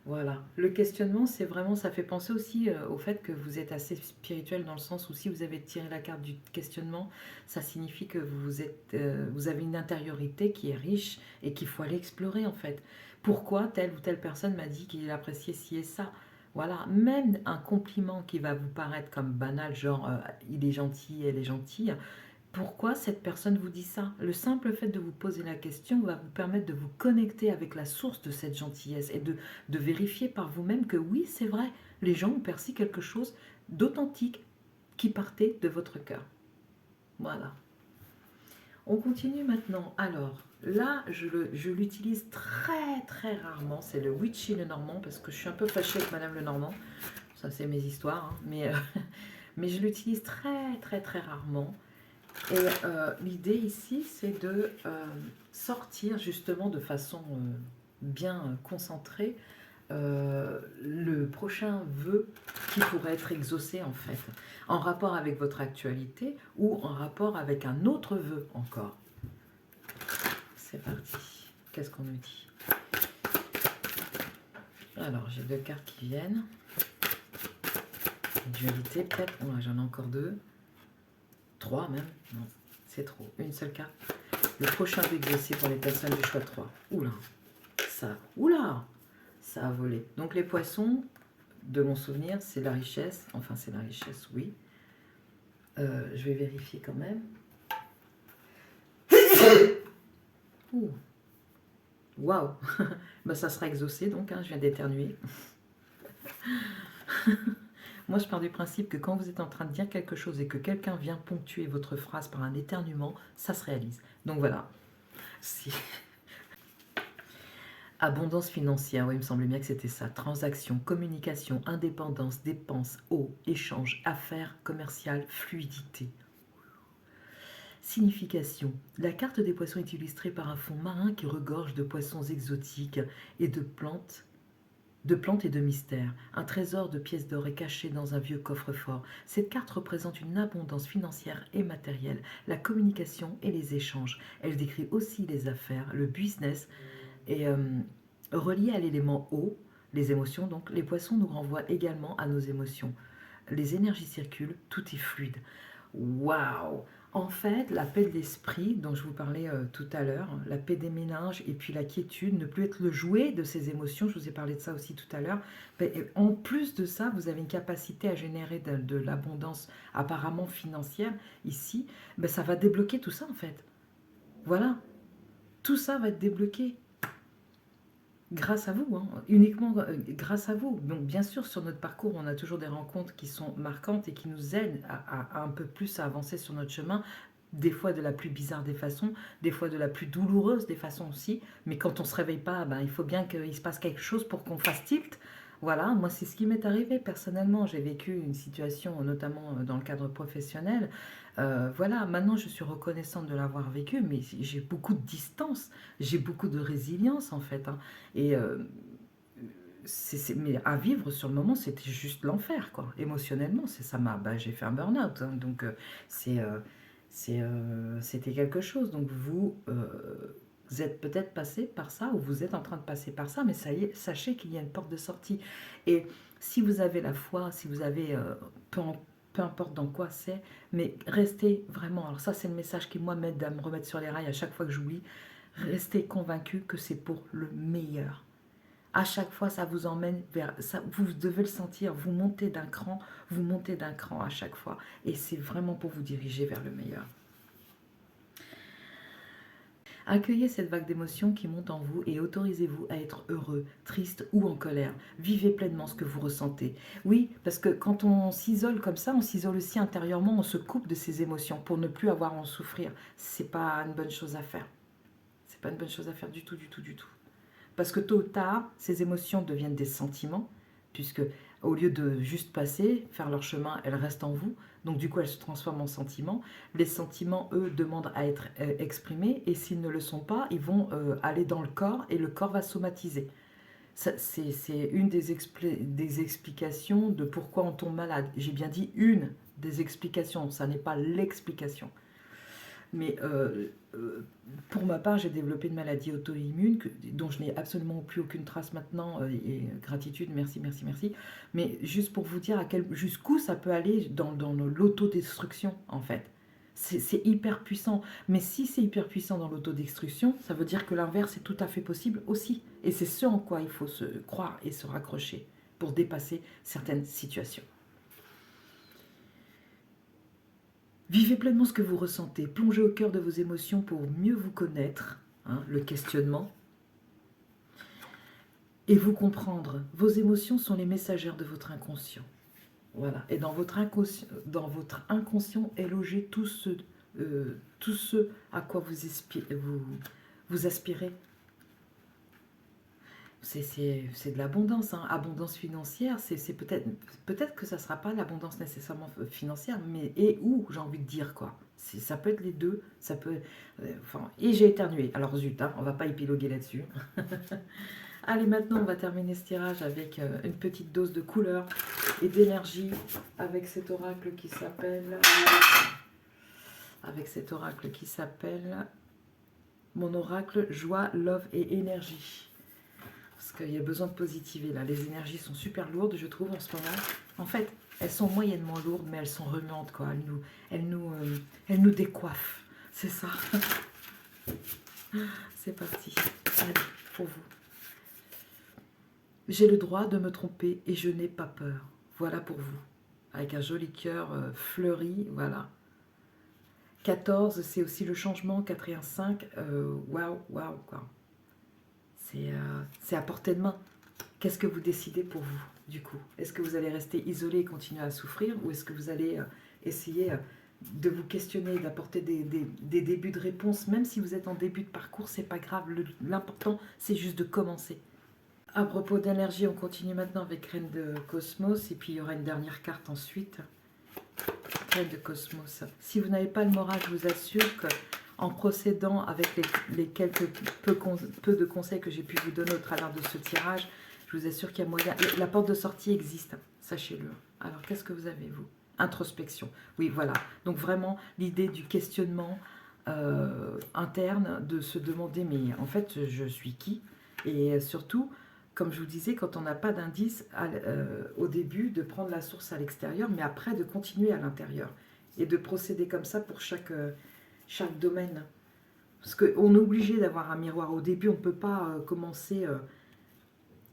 Voilà. Le questionnement, c'est vraiment, ça fait penser aussi au fait que vous êtes assez spirituel dans le sens où si vous avez tiré la carte du questionnement, ça signifie que vous avez une intériorité qui est riche et qu'il faut aller explorer en fait. Pourquoi telle ou telle personne m'a dit qu'il appréciait ci et ça? Voilà, même un compliment qui va vous paraître comme banal, genre il est gentil, elle est gentille, Pourquoi cette personne vous dit ça? Le simple fait de vous poser la question va vous permettre de vous connecter avec la source de cette gentillesse et de vérifier par vous-même que oui, c'est vrai, les gens ont perçu quelque chose d'authentique qui partait de votre cœur. Voilà. On continue maintenant. Alors, là, je l'utilise très très rarement. C'est le Witchy le Normand, parce que je suis un peu fâchée avec Madame le Normand. Ça, c'est mes histoires, hein. Mais je l'utilise très très très rarement. Et l'idée ici, c'est de sortir justement de façon bien concentrée le prochain vœu qui pourrait être exaucé en fait, en rapport avec votre actualité ou en rapport avec un autre vœu encore. C'est parti. Qu'est-ce qu'on nous dit? Alors, j'ai 2 cartes qui viennent. Dualité, peut-être. Oh, j'en ai encore 2. 3 même. Non, c'est trop. Une seule carte. Le prochain vœu exaucé pour les personnes du choix 3. Oula, ça a volé. Donc les poissons, de mon souvenir, c'est la richesse. Enfin, c'est la richesse, oui. Je vais vérifier quand même. Ouh. Waouh. Ben, ça sera exaucé, donc, hein, je viens d'éternuer. Moi, je pars du principe que quand vous êtes en train de dire quelque chose et que quelqu'un vient ponctuer votre phrase par un éternuement, ça se réalise. Donc voilà. Si. Abondance financière, oui, il me semblait bien que c'était ça. Transaction, communication, indépendance, dépenses, eau, échange, affaires, commerciales, fluidité. Signification. La carte des poissons est illustrée par un fond marin qui regorge de poissons exotiques et de plantes et de mystères. Un trésor de pièces d'or est caché dans un vieux coffre-fort. Cette carte représente une abondance financière et matérielle, la communication et les échanges. Elle décrit aussi les affaires, le business et relié à l'élément eau, les émotions. Donc les poissons nous renvoient également à nos émotions. Les énergies circulent, tout est fluide. Waouh! En fait, la paix de l'esprit dont je vous parlais tout à l'heure, la paix des méninges et puis la quiétude, ne plus être le jouet de ces émotions, je vous ai parlé de ça aussi tout à l'heure. En plus de ça, vous avez une capacité à générer de l'abondance apparemment financière ici. Ça va débloquer tout ça en fait. Voilà, tout ça va être débloqué. Grâce à vous, hein, uniquement grâce à vous. Donc bien sûr, sur notre parcours, on a toujours des rencontres qui sont marquantes et qui nous aident à un peu plus à avancer sur notre chemin, des fois de la plus bizarre des façons, des fois de la plus douloureuse des façons aussi, mais quand on ne se réveille pas, il faut bien qu'il se passe quelque chose pour qu'on fasse tilt. Voilà, moi c'est ce qui m'est arrivé personnellement, j'ai vécu une situation notamment dans le cadre professionnel. Voilà, maintenant je suis reconnaissante de l'avoir vécu, mais j'ai beaucoup de distance, j'ai beaucoup de résilience en fait, hein. Et mais à vivre sur le moment, c'était juste l'enfer, quoi. Émotionnellement, j'ai fait un burn-out, hein, donc c'était quelque chose. Donc vous êtes peut-être passé par ça, ou vous êtes en train de passer par ça, mais ça y est, sachez qu'il y a une porte de sortie. Et si vous avez la foi, si vous avez, peu importe dans quoi c'est, mais restez vraiment, alors ça c'est le message qui moi m'aide à me remettre sur les rails à chaque fois que j'oublie, restez convaincu que c'est pour le meilleur. À chaque fois, ça vous emmène vers ça. Vous devez le sentir. Vous montez d'un cran à chaque fois. Et c'est vraiment pour vous diriger vers le meilleur. Accueillez cette vague d'émotions qui monte en vous et autorisez-vous à être heureux, triste ou en colère. Vivez pleinement ce que vous ressentez. Oui, parce que quand on s'isole comme ça, on s'isole aussi intérieurement, on se coupe de ses émotions pour ne plus avoir à en souffrir. C'est pas une bonne chose à faire. C'est pas une bonne chose à faire du tout, du tout, du tout. Parce que tôt ou tard, ces émotions deviennent des sentiments, puisque au lieu de juste passer, faire leur chemin, elles restent en vous. Donc du coup, elles se transforment en sentiments. Les sentiments, eux, demandent à être exprimés, et s'ils ne le sont pas, ils vont aller dans le corps, et le corps va somatiser. C'est une des explications de pourquoi on tombe malade. J'ai bien dit une des explications, ça n'est pas l'explication. Mais pour ma part, j'ai développé une maladie auto-immune dont je n'ai absolument plus aucune trace maintenant. Et gratitude, merci, merci, merci. Mais juste pour vous dire jusqu'où ça peut aller dans l'autodestruction, en fait. C'est hyper puissant. Mais si c'est hyper puissant dans l'autodestruction, ça veut dire que l'inverse est tout à fait possible aussi. Et c'est ce en quoi il faut se croire et se raccrocher pour dépasser certaines situations. Vivez pleinement ce que vous ressentez, plongez au cœur de vos émotions pour mieux vous connaître, hein, le questionnement, et vous comprendre. Vos émotions sont les messagères de votre inconscient. Voilà. Et dans votre inconscient est logé tout ce à quoi vous aspirez. C'est de l'abondance, hein. Abondance financière, c'est peut-être que ça ne sera pas l'abondance nécessairement financière, mais et où, j'ai envie de dire, quoi. Ça peut être les deux, ça peut... enfin, et j'ai éternué, alors zut, hein, on va pas épiloguer là-dessus. Allez, maintenant, on va terminer ce tirage avec une petite dose de couleur et d'énergie avec cet oracle qui s'appelle... Avec cet oracle qui s'appelle... Mon oracle, joie, love et énergie. Parce qu'il y a besoin de positiver, là. Les énergies sont super lourdes, je trouve, en ce moment. En fait, elles sont moyennement lourdes, mais elles sont remuantes, quoi. Elles nous décoiffent. C'est ça. C'est parti. Allez, pour vous. J'ai le droit de me tromper et je n'ai pas peur. Voilà pour vous. Avec un joli cœur fleuri, voilà. 14, c'est aussi le changement. 4 et 1, 5. Waouh, waouh, quoi. C'est à portée de main. Qu'est-ce que vous décidez pour vous, du coup? Est-ce que vous allez rester isolé et continuer à souffrir, ou est-ce que vous allez essayer de vous questionner, d'apporter des débuts de réponse? Même si vous êtes en début de parcours, c'est pas grave. L'important, c'est juste de commencer. À propos d'énergie, on continue maintenant avec Reine de Cosmos, et puis il y aura une dernière carte ensuite. Reine de Cosmos. Si vous n'avez pas le moral, je vous assure que en procédant avec les quelques peu de conseils que j'ai pu vous donner au travers de ce tirage, je vous assure qu'il y a moyen. La porte de sortie existe, sachez-le. Alors, qu'est-ce que vous avez, vous? Introspection. Oui, voilà. Donc, vraiment, l'idée du questionnement interne, de se demander, mais en fait, je suis qui? Et surtout, comme je vous disais, quand on n'a pas d'indice au début, de prendre la source à l'extérieur, mais après, de continuer à l'intérieur. Et de procéder comme ça pour chaque domaine. Parce qu'on est obligé d'avoir un miroir. Au début, on ne peut pas commencer...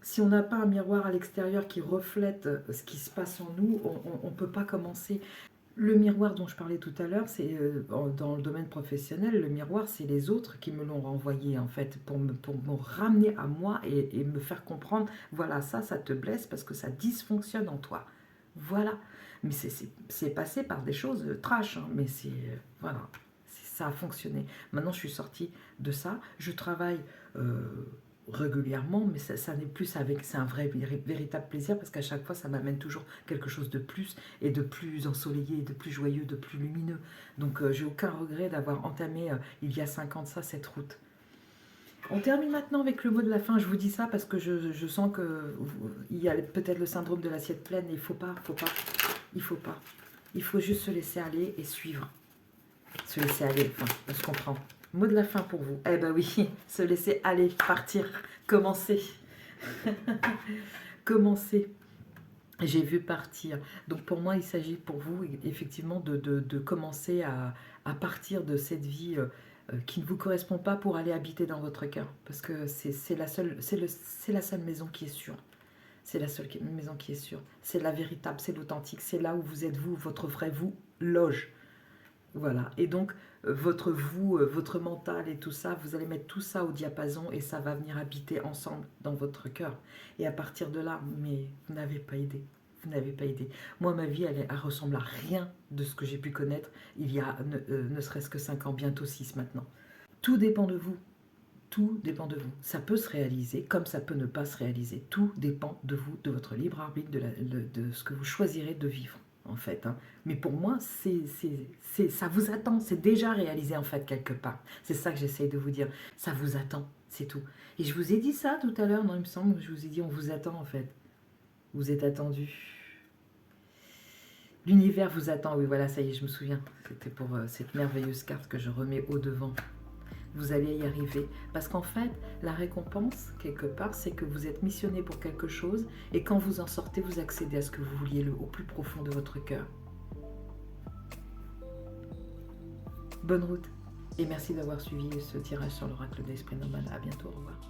si on n'a pas un miroir à l'extérieur qui reflète ce qui se passe en nous, on ne peut pas commencer. Le miroir dont je parlais tout à l'heure, c'est dans le domaine professionnel, le miroir, c'est les autres qui me l'ont renvoyé, en fait, pour me ramener à moi et me faire comprendre, voilà, ça te blesse parce que ça dysfonctionne en toi. Voilà. Mais c'est passé par des choses trash, hein, mais voilà. Ça a fonctionné. Maintenant, je suis sortie de ça. Je travaille régulièrement, mais ça n'est plus avec... C'est un véritable plaisir parce qu'à chaque fois, ça m'amène toujours quelque chose de plus et de plus ensoleillé, de plus joyeux, de plus lumineux. Donc, j'ai aucun regret d'avoir entamé, il y a 5 ans de ça, cette route. On termine maintenant avec le mot de la fin. Je vous dis ça parce que je sens qu'il y a peut-être le syndrome de l'assiette pleine. Et il faut pas. Il faut juste se laisser aller et suivre. Se laisser aller, enfin, on se comprend. Mot de la fin pour vous. Eh ben oui, se laisser aller, partir, commencer. Commencer. J'ai vu partir. Donc pour moi, il s'agit pour vous, effectivement, de commencer à partir de cette vie qui ne vous correspond pas pour aller habiter dans votre cœur. Parce que c'est la seule maison qui est sûre. C'est la seule maison qui est sûre. C'est la véritable, c'est l'authentique. C'est là où vous êtes vous, votre vrai vous loge. Voilà, et donc votre vous, votre mental et tout ça, vous allez mettre tout ça au diapason et ça va venir habiter ensemble dans votre cœur. Et à partir de là, mais vous n'avez pas aidé, vous n'avez pas aidé. Moi, ma vie, elle ressemble à rien de ce que j'ai pu connaître il y a ne serait-ce que 5 ans, bientôt 6 maintenant. Tout dépend de vous, tout dépend de vous. Ça peut se réaliser comme ça peut ne pas se réaliser. Tout dépend de vous, de votre libre arbitre, de ce que vous choisirez de vivre. En fait, hein. Mais pour moi, ça vous attend, c'est déjà réalisé en fait quelque part. C'est ça que j'essaye de vous dire, ça vous attend, c'est tout. Et je vous ai dit ça tout à l'heure, non, il me semble que je vous ai dit on vous attend en fait. Vous êtes attendu. L'univers vous attend, oui voilà, ça y est, je me souviens. C'était pour cette merveilleuse carte que je remets au devant. Vous allez y arriver. Parce qu'en fait, la récompense, quelque part, c'est que vous êtes missionné pour quelque chose et quand vous en sortez, vous accédez à ce que vous vouliez au plus profond de votre cœur. Bonne route et merci d'avoir suivi ce tirage sur l'oracle d'Esprit Nomade. À bientôt, au revoir.